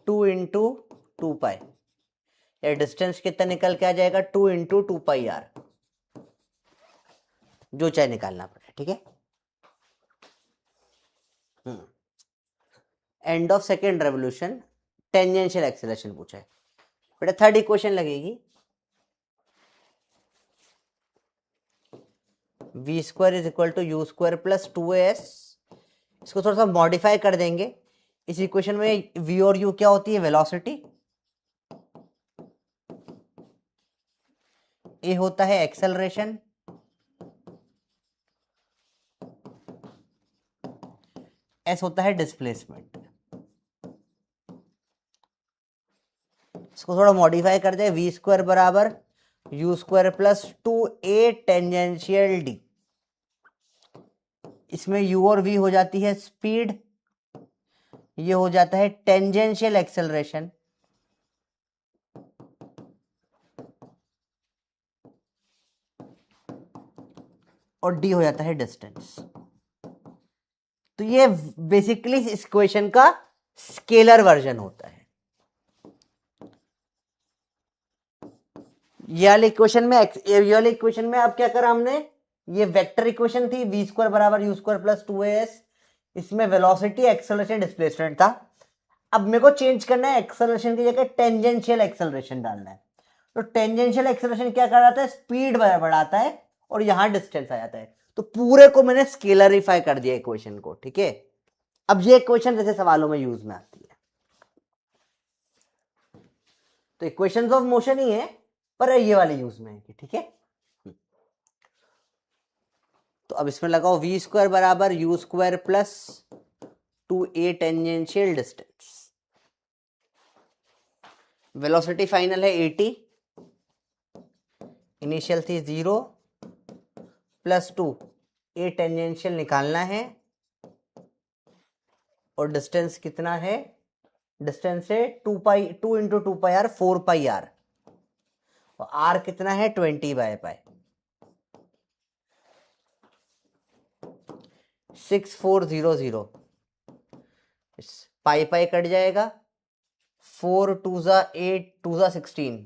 2 इंटू 2 पाई। या डिस्टेंस कितना निकल के आ जाएगा? 2 इंटू 2 पाई आर, जो चाहे निकालना पड़े, ठीक है? End of second revolution, tangential acceleration पूछा है बेटा। थर्ड इक्वेशन लगेगी V square is equal to U square plus 2as। इसको थोड़ा सा मॉडिफाई कर देंगे। इस इक्वेशन में v और u क्या होती है? वेलोसिटी। a होता है एक्सेलरेशन, s होता है डिस्प्लेसमेंट। इसको थोड़ा मॉडिफाई कर दे, वी स्क्वायर बराबर U square plus 2a tangential D. इसमें u और v हो जाती है स्पीड, ये हो जाता है टेंजेंशियल एक्सेलरेशन, और d हो जाता है डिस्टेंस। तो ये बेसिकली इस इक्वेशन का स्केलर वर्जन होता है। ये वाले इक्वेशन में अब क्या करा हमने? ये वेक्टर इक्वेशन थी, वी स्क्वायर बराबर यू स्क्वायर प्लस 2as। इसमें वेलोसिटी, एक्सेलरेशन, डिस्प्लेसमेंट था। अब मेरे को चेंज करना है, एक्सेलरेशन की जगह टेंजेंशियल एक्सेलरेशन डालना है। तो टेंजेंशियल एक्सेलरेशन क्या कराता है? स्पीड बढ़ाता है, और यहां डिस्टेंस आ जाता है। तो पूरे को मैंने स्केलरिफाई कर दिया इक्वेशन को, ठीक है? अब ये इक्वेशन जैसे सवालों में यूज में आती है। तो इक्वेशंस ऑफ मोशन ही है, पर ये वाले यूज में है, ठीक है? तो अब इसमें लगाओ वी स्क्वायर बराबर U square plus 2a tangential distance. Velocity final है 80, इनिशियल थी 0, प्लस 2a टेंजेंशियल निकालना है, और डिस्टेंस कितना है? डिस्टेंस है 2 into 2 pi R, 4 pi R, और आर कितना है? 20 by pi. 6400, pi pi cut जाएगा, 4 2 जा 8, 2 जा 16,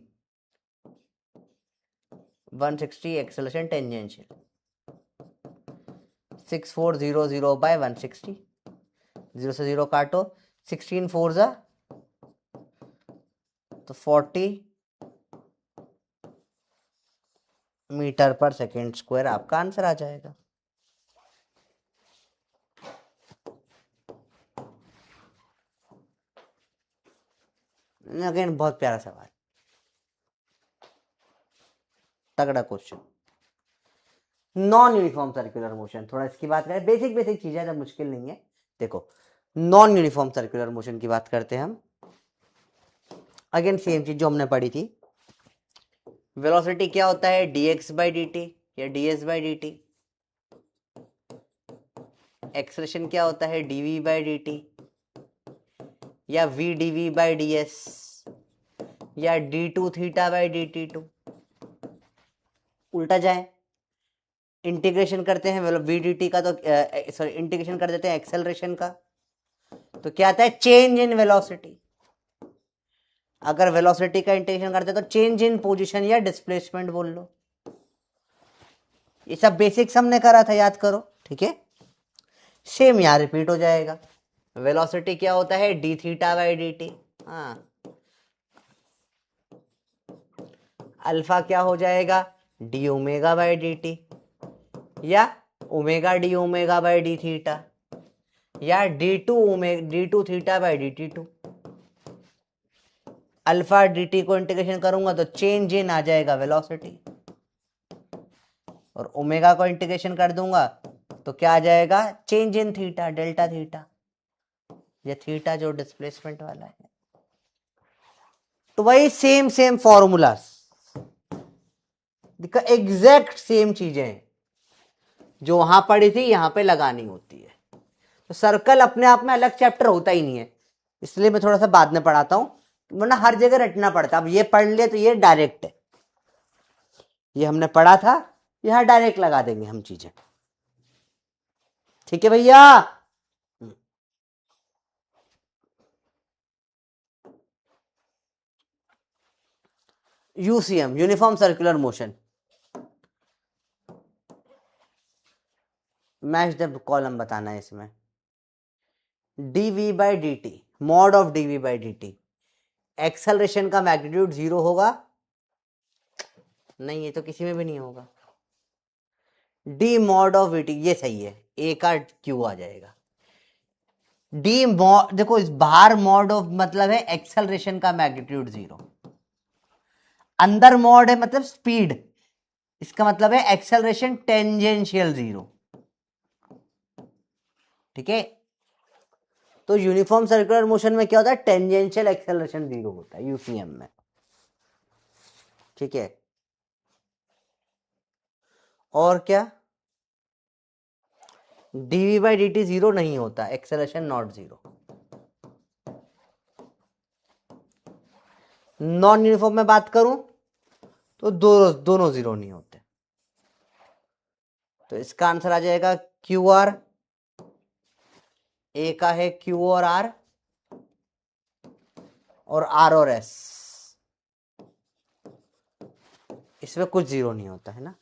160 एक्सेलरेशन टेंजेंशियल। 6400 बाय 160, 0 से 0 काटो, 16 4 जा तो 40 मीटर पर सेकेंड स्क्वायर आपका आंसर आ जाएगा। अगेन बहुत प्यारा सवाल, तगड़ा question. Non uniform circular motion, थोड़ा इसकी बात करें। बेसिक चीजें, ज़्यादा मुश्किल नहीं है। देखो, नॉन यूनिफॉर्म सर्कुलर मोशन की बात करते हैं हम। अगेन सेम चीज जो हमने पढ़ी थी। वेलोसिटी क्या होता है? dx बाई dt या ds बाई dt। एक्सेलरेशन क्या होता है? dv बाई dt या v dv बाई ds या d2 थीटा बाई dt2। उल्टा जाए, इंटीग्रेशन करते हैं वी डी टी का, तो सॉरी इंटीग्रेशन कर देते हैं एक्सेलरेशन का, तो क्या आता है चेंज इन वेलोसिटी। अगर वेलोसिटी का इंटीग्रेशन करते हैं तो चेंज इन पोजीशन या डिस्प्लेसमेंट बोल लो। ये सब बेसिक्स हमने करा था, याद करो, ठीक है। सेम यहां रिपीट हो जाएगा। वेलोसिटी क्या होता है D theta by D T. हाँ, अल्फा क्या हो जाएगा D omega by D T, या omega D omega by D theta, या D two theta by D T two. Alpha D T को इंटीग्रेशन करूंगा तो चेंज इन आ जाएगा वेलोसिटी, और ओमेगा को इंटीग्रेशन कर दूंगा तो क्या आ जाएगा change in theta, delta theta, या थीटा जो डिस्प्लेसमेंट वाला है। तो वही same same formula, exact same चीजें जो वहां पड़ी थी यहां पे लगानी होती है। तो सर्कल अपने आप में अलग चैप्टर होता ही नहीं है, इसलिए मैं थोड़ा सा बाद में पढ़ाता हूं, वरना हर जगह रटना पड़ता। अब ये पढ़ लिया तो ये डायरेक्ट है, ये हमने पढ़ा था, यहां डायरेक्ट लगा देंगे हम चीजें, ठीक है भैया। UCM, uniform circular motion, match the column बताना है इसमें। DV by D T, mod of DV by D T, acceleration का मैग्नीट्यूड 0 होगा, नहीं ये तो किसी में भी नहीं होगा। डी मॉड ऑफ वीटी, ये सही है, ए का क्यू आ जाएगा। डी मॉड, देखो इस बाहर मॉड ऑफ मतलब है एक्सेलरेशन का मैग्नीट्यूड 0, अंदर मॉड है मतलब स्पीड, इसका मतलब है एक्सेलरेशन टेंजेंशियल 0, ठीक है। तो यूनिफॉर्म सर्कुलर मोशन में क्या होता है टेंजेंशियल एक्सेलरेशन 0 होता है यूसीएम में, ठीक है। और क्या डीवी बाई डी टी 0 नहीं होता, एक्सेलरेशन नॉट 0। नॉन यूनिफॉर्म में बात करूं तो दोनों 0 नहीं होते। तो इसका आंसर आ जाएगा क्यू आर, ए का है क्यू और आर और एस, इसमें कुछ 0 नहीं होता है ना।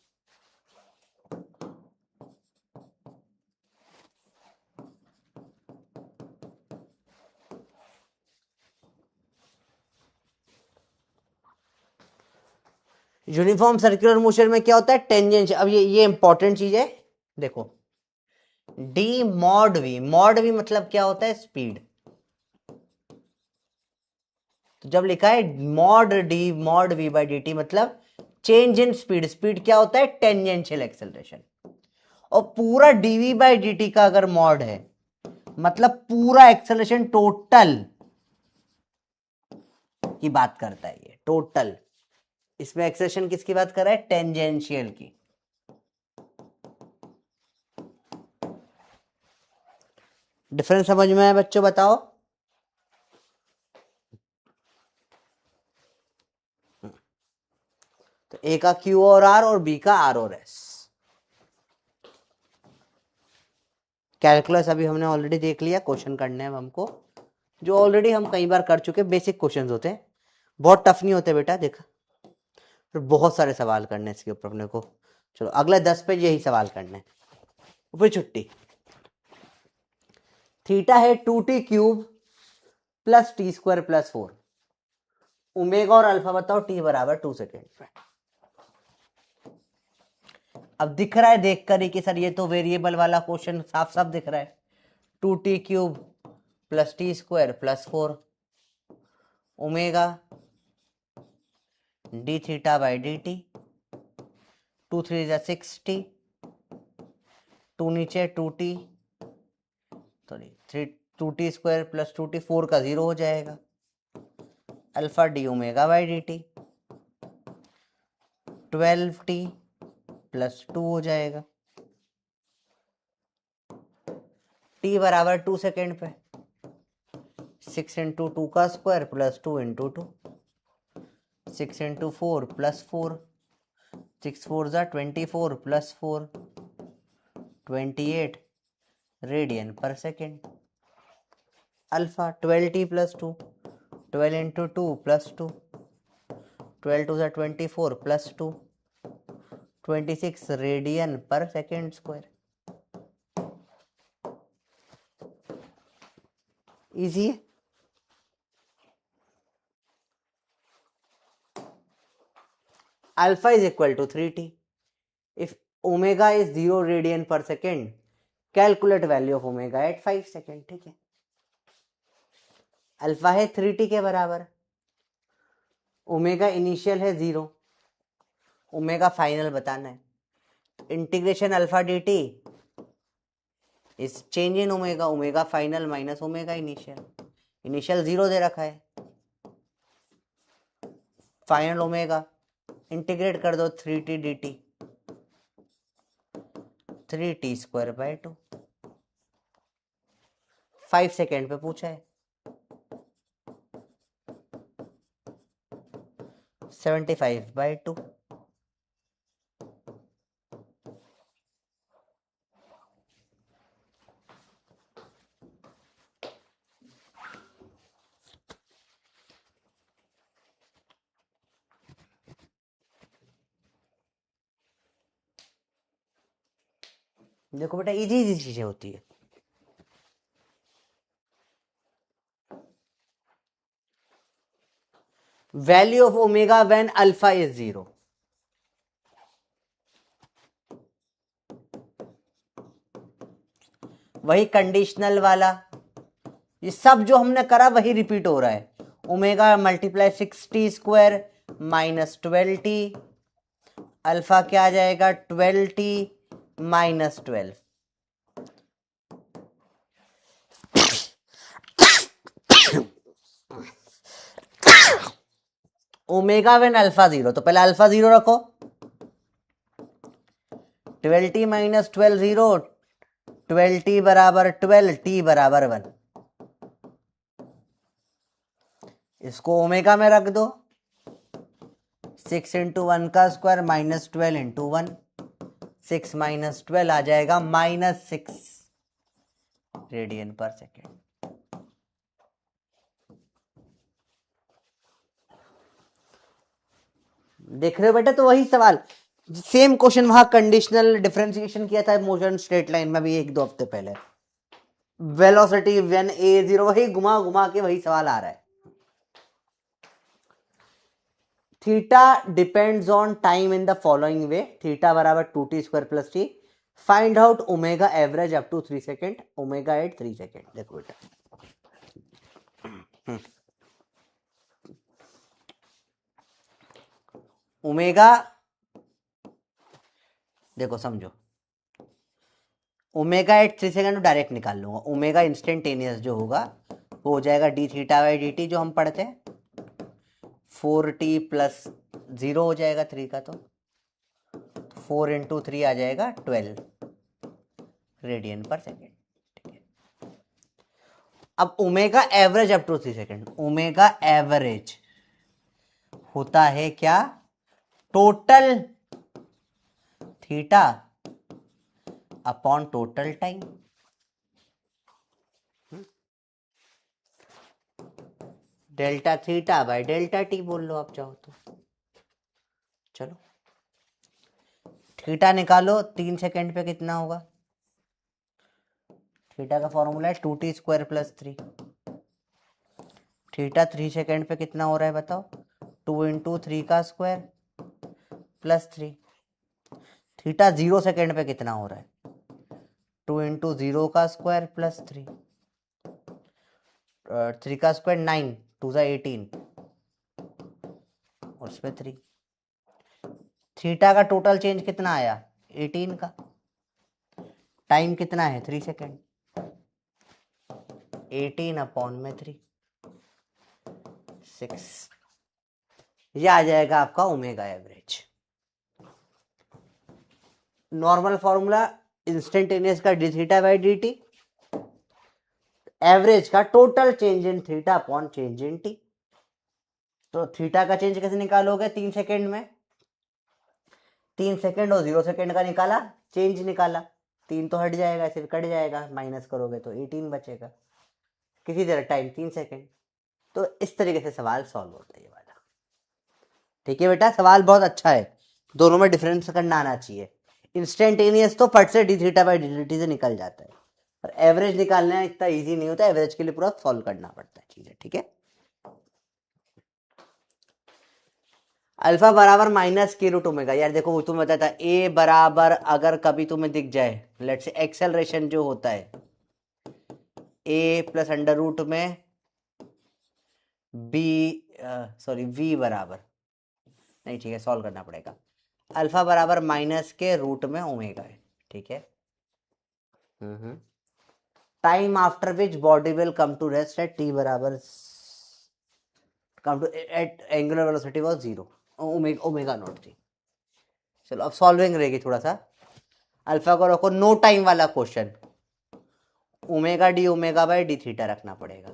यूनिफॉर्म सर्कुलर मोशन में क्या होता है टेंजेंशियल। अब ये इंपॉर्टेंट चीज है, देखो D mod we, mod we मतलब क्या होता है स्पीड। तो जब लिखा है mod we by D T मतलब चेंज इन स्पीड, स्पीड क्या होता है टेंजेंशियल एक्सेलरेशन। और पूरा डीवी बाई डी टी का अगर मॉड है मतलब पूरा एक्सेलरेशन टोटल की बात करता है ये, टोटल। इसमें एक्सेलरेशन किसकी बात कर रहा है टेंजेंशियल की। डिफरेंस समझ में आया बच्चों, बताओ। तो ए का क्यू और आर और बी का आर और एस। कैलकुलस अभी हमने ऑलरेडी देख लिया, क्वेश्चन करने हैं हमको जो ऑलरेडी हम कई बार कर चुके, बेसिक क्वेश्चंस होते हैं, बहुत टफ नहीं होते बेटा, देखा। फिर बहुत सारे सवाल करने इसके ऊपर अपने को। चलो अगले 10 पेज यही सवाल करने, फिर छुट्टी। थीटा है 2t cube plus T square plus 4, omega और अल्फा बताओ टी बराबर 2 सेकेंड पे। अब दिख रहा है देख कर ही कि सर ये तो वेरिएबल वाला क्वेश्चन साफ साफ दिख रहा है। 2t cube plus T square plus 4 omega D theta by D T, 2 3 60, 2 नीचे 2t, sorry 2t square plus 2t, 4 का 0 हो जाएगा, alpha D omega by D T 12t plus 2 हो जाएगा, t बराबर 2 सेकेंड पे, 6 इंटू 2 का square plus 2 into 2, 6 into 4 plus 4, 6 4 जा 24 plus 4, 28 radian per second. Alpha 12t plus 2, 12 into 2 plus 2, 12 two 24 plus 2, 26 radian per second square. Easy है। Alpha is equal to 3t। If omega is 0 radian per second, calculate value of omega at 5 second. ठीक है, alpha है 3t के बराबर, omega initial है 0, omega final बताना है। Integration alpha D T is change in omega, omega final minus omega initial. Initial 0 दे रखा है, फाइनल ओमेगा, इंटीग्रेट कर दो 3t D T, 3t square by 2। 5 second पे पूछा है, 75/2। देखो बेटा, इजी इजी चीजें होती है। Value of omega when alpha is 0। वही कंडीशनल वाला, ये सब जो हमने करा वही रिपीट हो रहा है। Omega multiply 6t square minus 12t, alpha क्या आ जाएगा 12t minus 12। Omega when alpha 0, तो पहले अल्फा 0 रखो, 12t माइनस 12 0, 12t बराबर 12, t बराबर 1। इसको ओमेगा में रख दो, 6 इंटू 1 का स्क्वायर माइनस 12 इंटू 1, 6 माइनस 12 आ जाएगा -6 रेडियन पर सेकेंड। देख रहे हो बेटा, तो वही सवाल, सेम क्वेश्चन वहां कंडीशनल डिफरेंशिएशन किया था मोशन स्ट्रेट लाइन में भी 1-2 हफ्ते पहले। वेलोसिटी व्हेन a0, वही घुमा घुमा के वही सवाल आ रहा है। Theta depends on time in the following way, theta बराबर 2t square plus t। Find out omega average up to 3 second, omega at 3 second. देखो बेटा, ओमेगा, देखो समझो, ओमेगा एट 3 सेकेंड डायरेक्ट निकाल लूंगा। ओमेगा इंस्टेंटेनियस जो होगा वो हो जाएगा D theta by D T, जो हम पढ़ते हैं 4t प्लस 0 हो जाएगा 3 का, तो 4 इंटू 3 आ जाएगा 12 रेडियन पर सेकेंड। ठीक है, अब omega average up to 3 second, omega average होता है क्या, total theta upon total time. Delta theta by delta T बोल लो आप चाहो तो। चलो थीटा निकालो, 3 सेकेंड पे कितना होगा, थीटा का फॉर्मूला है 2t square plus 3। Theta 3 second पे कितना हो रहा है बताओ, 2 इंटू 3 का स्क्वायर प्लस 3। थीटा 0 सेकेंड पे कितना हो रहा है, 2 इंटू 0 का स्क्वायर प्लस 3, 3 का स्क्वायर 9, 2 सा 18 और उस पर 3। थीटा का टोटल चेंज कितना आया 18 का, टाइम कितना है 3 सेकेंड, 18 अपॉन में 3, 6। ये आ जाएगा आपका omega average. Normal formula instantaneous का D theta by D T, average का total change in theta upon change in T. तो थीटा का चेंज कैसे निकालोगे 3 सेकेंड में, 3 सेकेंड और 0 सेकेंड का निकाला, चेंज निकाला, 3 तो हट जाएगा, सिर्फ कट जाएगा, माइनस करोगे तो 18 बचेगा। किसी तरह टाइम 3 सेकेंड। तो इस तरीके से सवाल सॉल्व होता है ये वाला। ठीक है बेटा, सवाल बहुत अच्छा है, दोनों में डिफरेंस करना आना चाहिए। इंस्टेंटेनियस तो फट से D theta by D T से निकल जाता है, पर एवरेज निकालना इतना इजी नहीं होता, एवरेज के लिए पूरा सॉल्व करना पड़ता है चीजें। ठीक है, अल्फा बराबर माइनस के रूट ओमेगा। यार देखो, वो तुम्हें बताया था ए बराबर, अगर कभी तुम्हें दिख जाए लेट्स से एक्सेलरेशन जो होता है ए प्लस अंडर रूट में बी, सॉरी वी बराबर नहीं, ठीक है सॉल्व करना पड़ेगा। अल्फा बराबर माइनस के रूट में ओमेगा है। ठीक है, time after which body will come to rest at T बराबर come to at angular velocity was 0, omega naught थी। चलो अब सॉल्विंग रहेगी थोड़ा सा। अल्फा को रखो नो टाइम वाला question, omega D omega by D theta रखना पड़ेगा।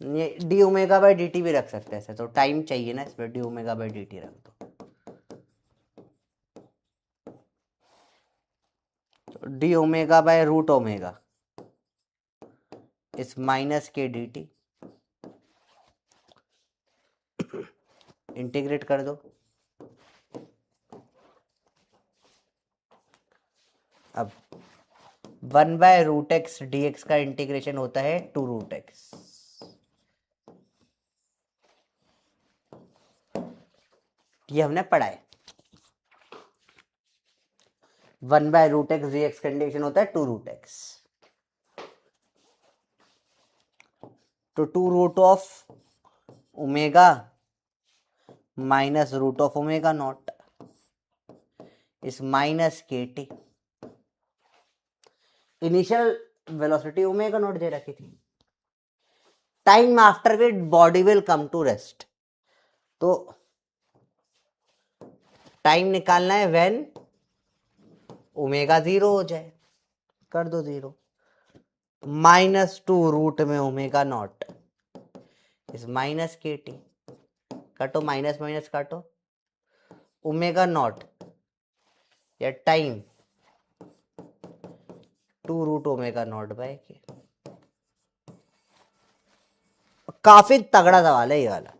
ये D omega by D T भी रख सकते हैं, तो टाइम चाहिए ना इसमें, D omega by D T रख दो। तो D omega by root omega is minus K D T, integrate कर दो। अब 1 by root X D X का इंटीग्रेशन होता है 2 रूट एक्स। ये हमने पढ़ा है। 1 by root X D X का इंटीग्रेशन होता है 2 रूट एक्स। तो 2 root of omega minus root of omega not is minus K T. Initial velocity omega not दे रखी थी, time after which body will come to rest, तो time निकालना है व्हेन ओमेगा 0 हो जाए, कर दो 0, -2 रूट में omega not is minus K T, काटो माइनस माइनस काटो, ओमेगा नॉट या time 2 root omega not by K. काफी तगड़ा सवाल है ये वाला।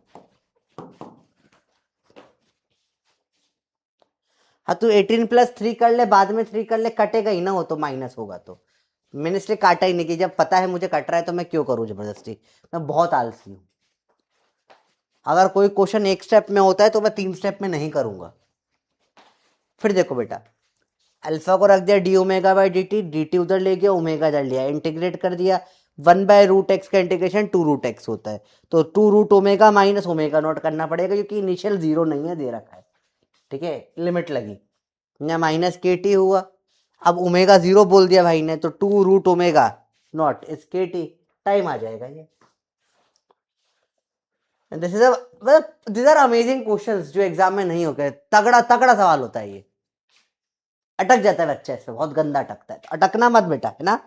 हाँ तू 18 प्लस 3 कर ले, बाद में 3 कर ले, कटेगा ही ना, हो तो माइनस होगा। तो मैंने इसलिए काटा ही नहीं, कि जब पता है मुझे कट रहा है तो मैं क्यों करूं जबरदस्ती, मैं बहुत आलसी हूं। अगर कोई क्वेश्चन एक स्टेप में होता है तो मैं 3 स्टेप में नहीं करूंगा। फिर देखो बेटा, अल्फा को रख दिया D omega by D T, D T उधर ले गया, ओमेगा इधर लिया, इंटीग्रेट कर दिया। 1 बाय रूट एक्स का इंटीग्रेशन 2 रूट एक्स होता है, तो 2 root omega minus omega not करना पड़ेगा, क्योंकि इनिशियल 0 नहीं है, दे रखा है। ठीक है, लिमिट लगी या माइनस के टी हुआ। अब ओमेगा 0 बोल दिया भाई ने, तो 2 रूट ओमेगा नॉट इस के टी, टाइम आ जाएगा ये। दिस आर अमेजिंग क्वेश्चंस जो एग्जाम में नहीं होते। तगड़ा तगड़ा सवाल होता है ये, अटक जाता है बच्चा इसमें, बहुत गंदा अटकता है, अटकना मत बेटा, है ना।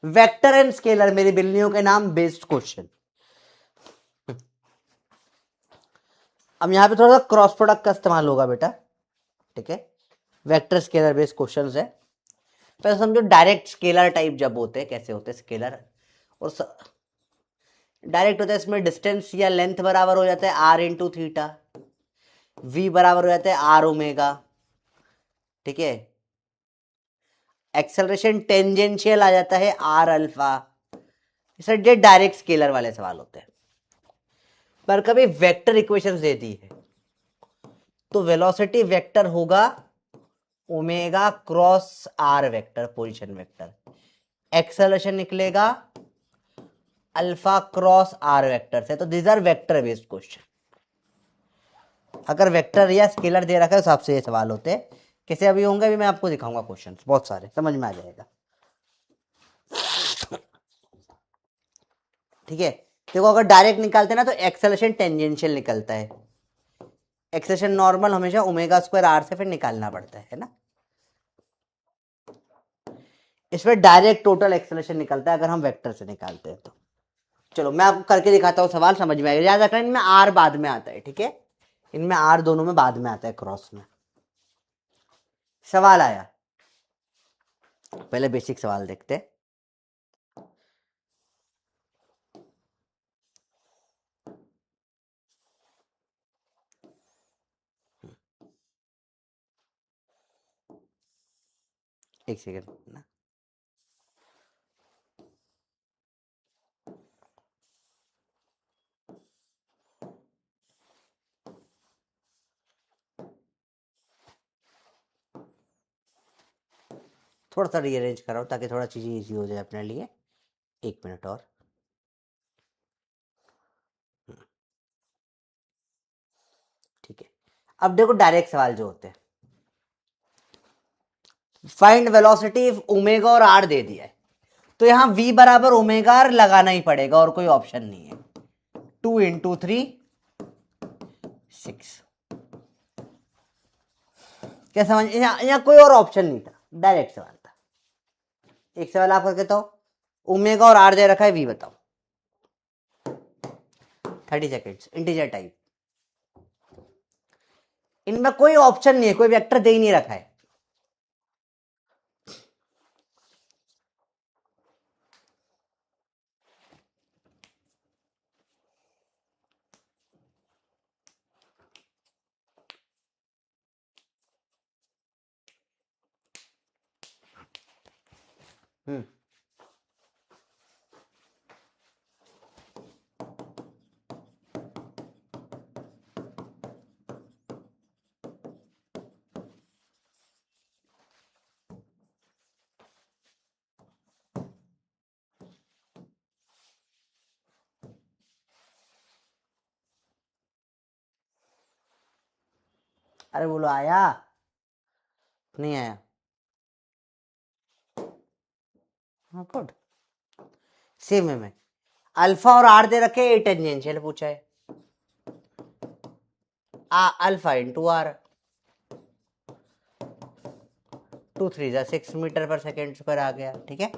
वेक्टर एंड स्केलर, मेरी बिल्लियों के नाम बेस्ड क्वेश्चन। अब यहां पे थोड़ा सा क्रॉस प्रोडक्ट का इस्तेमाल होगा बेटा। ठीक है, वेक्टर स्केलर बेस्ड क्वेश्चन है। पहले समझो डायरेक्ट स्केलर टाइप जब होते हैं, कैसे होते हैं स्केलर, और डायरेक्ट होता है इसमें डिस्टेंस या लेंथ बराबर हो जाता है आर इंटू थीटा, वी बराबर हो जाता है आर ओमेगा। ठीक है, एक्सेलरेशन टेंजेंशियल आ जाता है आर अल्फा। ये डायरेक्ट स्केलर वाले सवाल होते हैं। पर कभी वेक्टर इक्वेशंस दे दी है तो वेलोसिटी वेक्टर होगा omega cross R vector, position vector. Acceleration निकलेगा अल्फा क्रॉस आर वेक्टर से। तो this R vector based question. अगर वेक्टर या स्केलर दे रखा है उस हिसाब से ये सवाल होते हैं। कैसे अभी होंगे, अभी मैं आपको दिखाऊंगा क्वेश्चन, बहुत सारे समझ में आ जाएगा। ठीक है, देखो अगर डायरेक्ट निकालते ना तो एक्सेलरेशन टेंजेंशियल निकलता है, एक्सेलरेशन नॉर्मल हमेशा ओमेगा स्क्वायर आर से फिर निकालना पड़ता है ना। इसमें डायरेक्ट टोटल एक्सेलरेशन निकलता है अगर हम वेक्टर से निकालते हैं तो। चलो मैं आपको करके दिखाता हूँ, सवाल समझ में आएगा। याद रखना इनमें आर बाद में आता है, ठीक है, इनमें आर दोनों में बाद में आता है क्रॉस में। सवाल आया, पहले बेसिक सवाल देखते हैं। एक सेकेंड ना, थोड़ा सा रीअरेंज कराओ ताकि थोड़ा चीजें इजी हो जाए अपने लिए। 1 मिनट और। ठीक है, अब देखो डायरेक्ट सवाल जो होते हैं, फाइंड वेलोसिटी ओमेगा और आर दे दिया है, तो यहां v बराबर ओमेगा आर लगाना ही पड़ेगा और कोई ऑप्शन नहीं है। 2 × 3 6। क्या समझ, यहाँ कोई और ऑप्शन नहीं था, डायरेक्ट सवाल था। एक सवाल आप करके बताओ, ओमेगा और आर दे रखा है, v बताओ। 30 सेकेंड्स, इंटीजर टाइप। इनमें कोई ऑप्शन नहीं है, कोई वेक्टर दे ही नहीं रखा है। अरे बोलो, आया नहीं आया? हाँ गुड, सेम है। मैं अल्फा और आर दे रखे, ए टेंजेंशियल पूछा है, alpha into R, 2 3 6 metre per second square आ गया, ठीक है।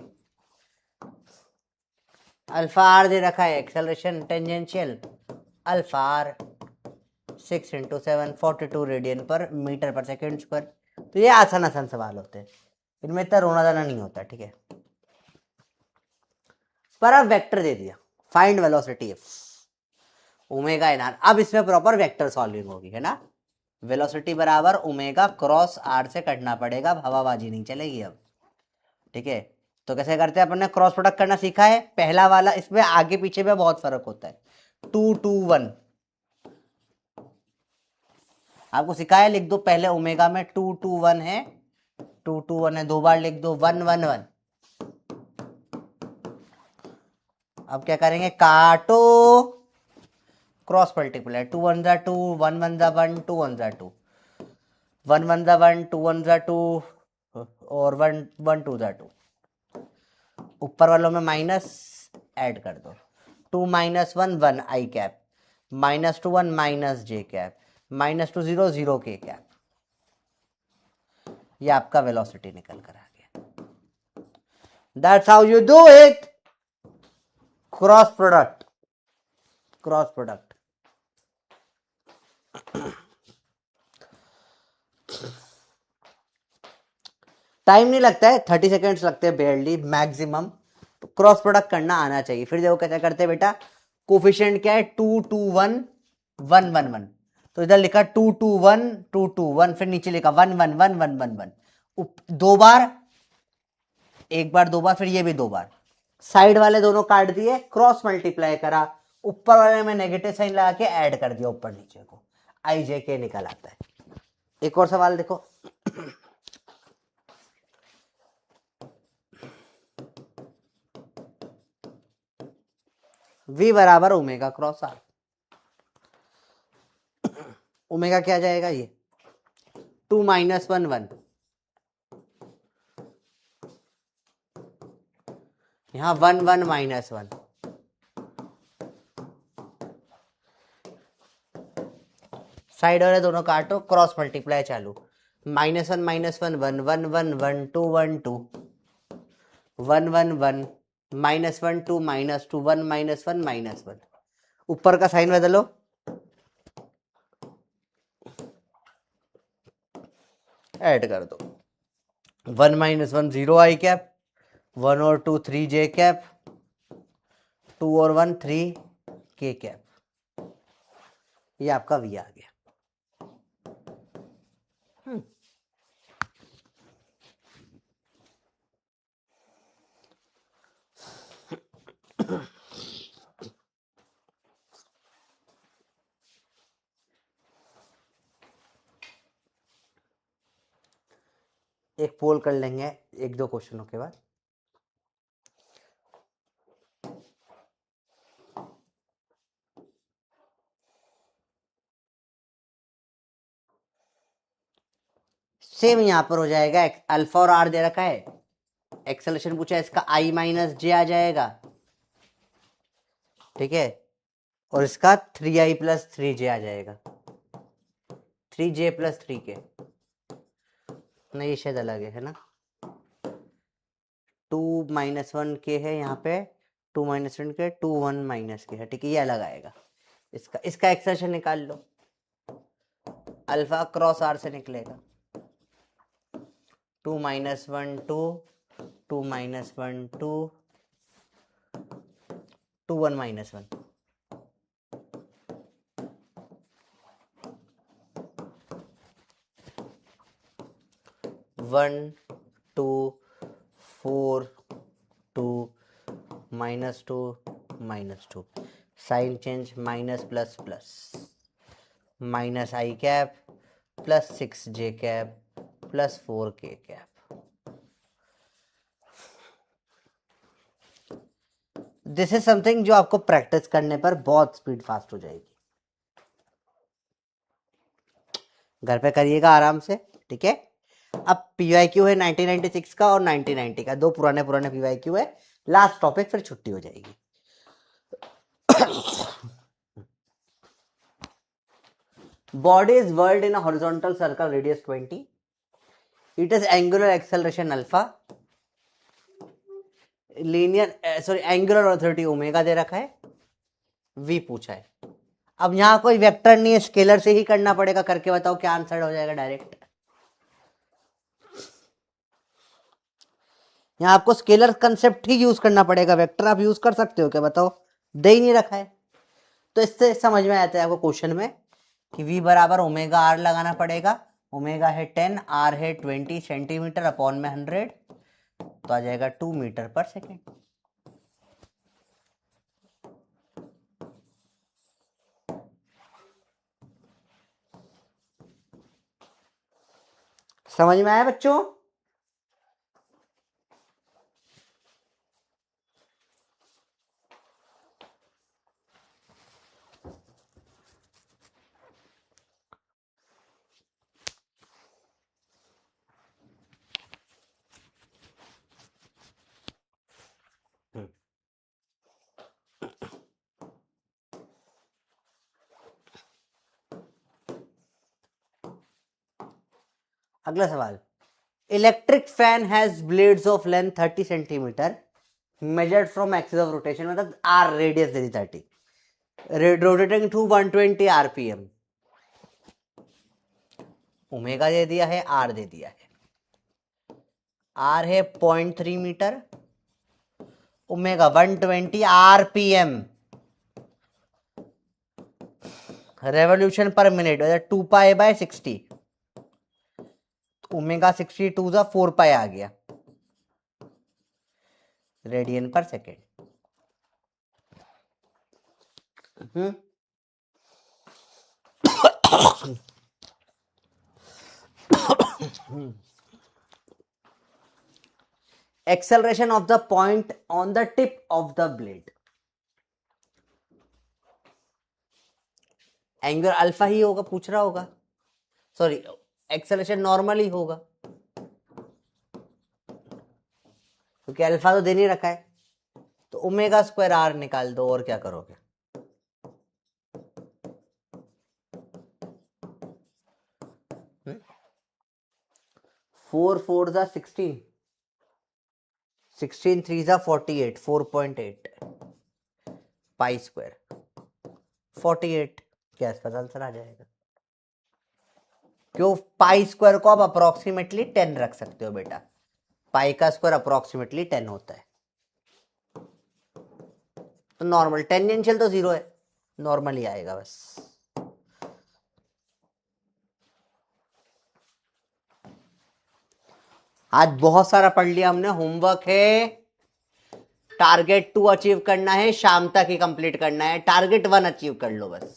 अल्फा आर दे रखा है, acceleration tangential alpha R 6 × 7 42 radian per metre per second square. तो ये आसान आसान सवाल होते हैं, इनमें इतना रोना धोना नहीं होता, ठीक है। पर अब वेक्टर दे दिया, find velocity if omega and R. अब इसमें प्रॉपर वेक्टर सॉल्विंग होगी, है ना। वेलोसिटी बराबर ओमेगा क्रॉस आर से कटना पड़ेगा, अब हवाबाजी नहीं चलेगी अब, ठीक है। तो कैसे करते हैं, अपन ने क्रॉस प्रोडक्ट करना सीखा है, पहला वाला, इसमें आगे पीछे में बहुत फर्क होता है। 2 2 1 आपको सिखाया, लिख दो पहले ओमेगा में 2 2 1 है, 2 2 1 है, 2 बार लिख दो 1 1 1। अब क्या करेंगे, काटो, क्रॉस मल्टीप्लाई, 2 1 जा 2, 1 1 जा 1, 2 1 जा 2, 1 1 जा 1, 2 1 जा 2 और 1 1 2 जा 2। ऊपर वालों में माइनस ऐड कर दो, 2 - 1 1 I cap, -2 1 -j cap, -2 0 0 k cap. ये आपका वेलोसिटी निकल कर आ गया। That's how you do it. Cross product, cross product. Time नहीं लगता है, 30 सेकेंड्स लगते हैं बेयरली मैक्सिमम। तो क्रॉस प्रोडक्ट करना आना चाहिए। फिर देखो कैसे करते हैं बेटा, कोफिशिएंट क्या है, 2 2 1 1 1 1। तो इधर लिखा 2 2 1 2 2 1, फिर नीचे लिखा 1 1 1 1 1 1। दो बार, एक बार, दो बार, फिर ये भी दो बार। साइड वाले दोनों काट दिए, क्रॉस मल्टीप्लाई करा, ऊपर वाले में नेगेटिव साइन लगा के ऐड कर दिया ऊपर नीचे को, आई जे के निकल आता है। एक और सवाल देखो, v बराबर ओमेगा क्रॉस आर। ओमेगा क्या जाएगा, ये 2 - 1 1, यहां 1 1 -1। साइड वाले दोनों काटो, क्रॉस मल्टीप्लाई चालू, -1 - 1 1 1 1 1 2 1 2 1 1 1 -1 2 -2 1 -1 -1, ऊपर का साइन बदलो, ऐड कर दो। 1 -1 0 आई कैप, 1 और 2 3 जे कैप, 2 और 1 3 के कैप। ये आपका वी आ गया। एक पोल कर लेंगे 1-2 क्वेश्चनों के बाद। सेम यहां पर हो जाएगा, अल्फा और आर दे रखा है, एक्सेलरेशन पूछा है, इसका I - J आ जाएगा, ठीक है, और इसका 3I + 3J आ जाएगा, 3J + 3K। नहीं ये शायद अलग है ना, 2 - 1K है यहाँ पे, 2 - 1K, 2 1 - K है, ठीक है, ये अलग आएगा। इसका एक्सेलरेशन निकाल लो, अल्फा क्रॉस आर से निकलेगा, 2 - 1 2, 2 - 1 2, 2 1 - 1, 1 2 4 2 -2 -2, sign change, minus plus plus, -I cap + 6J cap + 4K cap. This is something जो आपको प्रैक्टिस करने पर बहुत स्पीड फास्ट हो जाएगी। घर पे करिएगा आराम से, ठीक है। अब PYQ है 1996 का और 1990 का, 2 पुराने PYQ है, लास्ट टॉपिक, फिर छुट्टी हो जाएगी। Body is whirled in a horizontal circle radius 20. It is angular acceleration alpha, angular velocity omega दे रखा है, v पूछा है। अब यहां कोई वेक्टर नहीं है, स्केलर से ही करना पड़ेगा, करके बताओ क्या आंसर हो जाएगा डायरेक्ट। यहां आपको स्केलर कंसेप्ट ही यूज करना पड़ेगा, वेक्टर आप यूज कर सकते हो क्या, बताओ, दे ही नहीं रखा है। तो इससे समझ में आता है आपको क्वेश्चन में कि v बराबर ओमेगा आर लगाना पड़ेगा, ओमेगा है 10, आर है 20 सेंटीमीटर अपॉन में 100, तो आ जाएगा 2 मीटर पर सेकेंड। समझ में आया बच्चों? अगला सवाल, electric fan has blades of length 30 centimetre measured from axis of rotation, मतलब आर रेडियस दे दी 30, रोटेटिंग टू 120 RPM, ओमेगा दे दिया है, आर दे दिया है, आर है 0.3 metre, omega 120 RPM, revolution per minute 2π/60, omega 62 सा 4π आ गया, radian per second. Acceleration of the point on the tip of the blade, angle alpha ही होगा, पूछ रहा होगा, सॉरी एक्सेलरेशन नॉर्मल ही होगा, क्योंकि अल्फा तो दे नहीं रखा है, तो ओमेगा स्क्वायर आर निकाल दो, और क्या करोगे। फोर 4 सा 16, 16 3 जा 48, 4.8 पाई स्क्वायर 48 के आसपास आंसर आ जाएगा। क्यों? पाई स्क्वायर को आप अप्रोक्सीमेटली 10 रख सकते हो बेटा, पाई का स्क्वायर अप्रोक्सीमेटली 10 होता है। तो नॉर्मल टेंजेंशियल तो 0 है, नॉर्मल ही आएगा बस। आज बहुत सारा पढ़ लिया हमने, होमवर्क है, टारगेट 2 अचीव करना है, शाम तक ही कंप्लीट करना है, टारगेट 1 अचीव कर लो बस।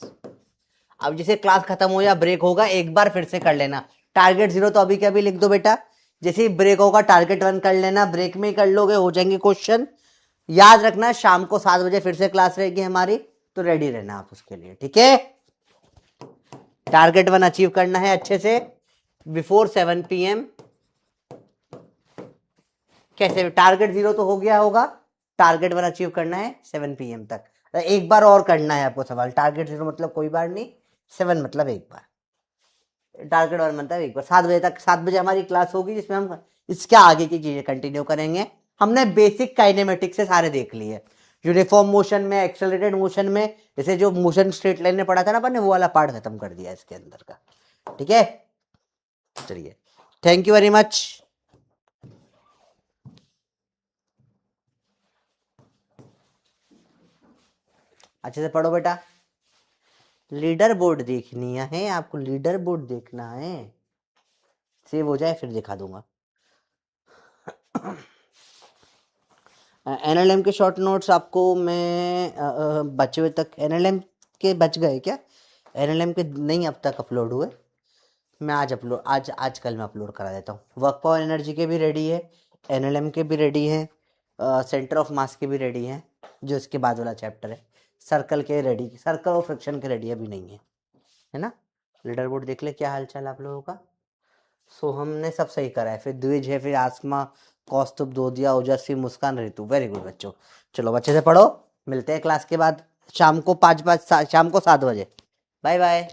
अब जैसे क्लास खत्म हो या ब्रेक होगा एक बार फिर से कर लेना, टारगेट 0 तो अभी के अभी लिख दो बेटा, जैसे ही ब्रेक होगा टारगेट 1 कर लेना, ब्रेक में ही कर लोगे, हो जाएंगे क्वेश्चन। याद रखना शाम को 7 बजे फिर से क्लास रहेगी हमारी, तो रेडी रहना आप उसके लिए, ठीक है। टारगेट 1 अचीव करना है अच्छे से बिफोर 7 PM। कैसे? टारगेट 0 तो हो गया होगा, टारगेट 1 अचीव करना है 7 PM तक। एक बार और करना है आपको सवाल, टारगेट 0 मतलब कोई बार नहीं, 7 मतलब एक बार, टारगेट 1 मतलब एक बार। 7 बजे तक, 7 बजे हमारी क्लास होगी जिसमें हम इसके आगे की चीजें कंटिन्यू करेंगे। हमने बेसिक काइनेमेटिक्स से सारे देख लिए, यूनिफॉर्म मोशन में, एक्सेलरेटेड मोशन में, जैसे जो मोशन स्ट्रेट लाइन में पढ़ा था ना अपन ने, वो वाला पार्ट खत्म कर दिया इसके अंदर का, ठीक है। चलिए, थैंक यू वेरी मच। अच्छे से पढ़ो बेटा, लीडर बोर्ड देखनी है आपको, लीडर बोर्ड देखना है, सेव हो जाए फिर दिखा दूंगा। NLM के शॉर्ट नोट्स आपको मैं बचे हुए तक, NLM के बच गए क्या? NLM के नहीं अब तक अपलोड हुए, मैं आज कल मैं अपलोड करा देता हूँ। वर्क पावर एनर्जी के भी रेडी है, NLM के भी रेडी है, सेंटर ऑफ मास के भी रेडी है, जो इसके बाद वाला चैप्टर है। सर्कल के रेडी, सर्कल और फ्रिक्शन के रेडी अभी नहीं है ना। लीडर बोर्ड देख ले क्या हाल चाल आप लोगों का। सो हमने सब सही करा है, फिर द्विज है, फिर आसमा, कौस्तुभ, दोदिया, ओजस्वी, मुस्कान, ऋतु। वेरी गुड बच्चों, चलो अच्छे से पढ़ो, मिलते हैं क्लास के बाद शाम को 5 शाम को 7 बजे। Bye bye.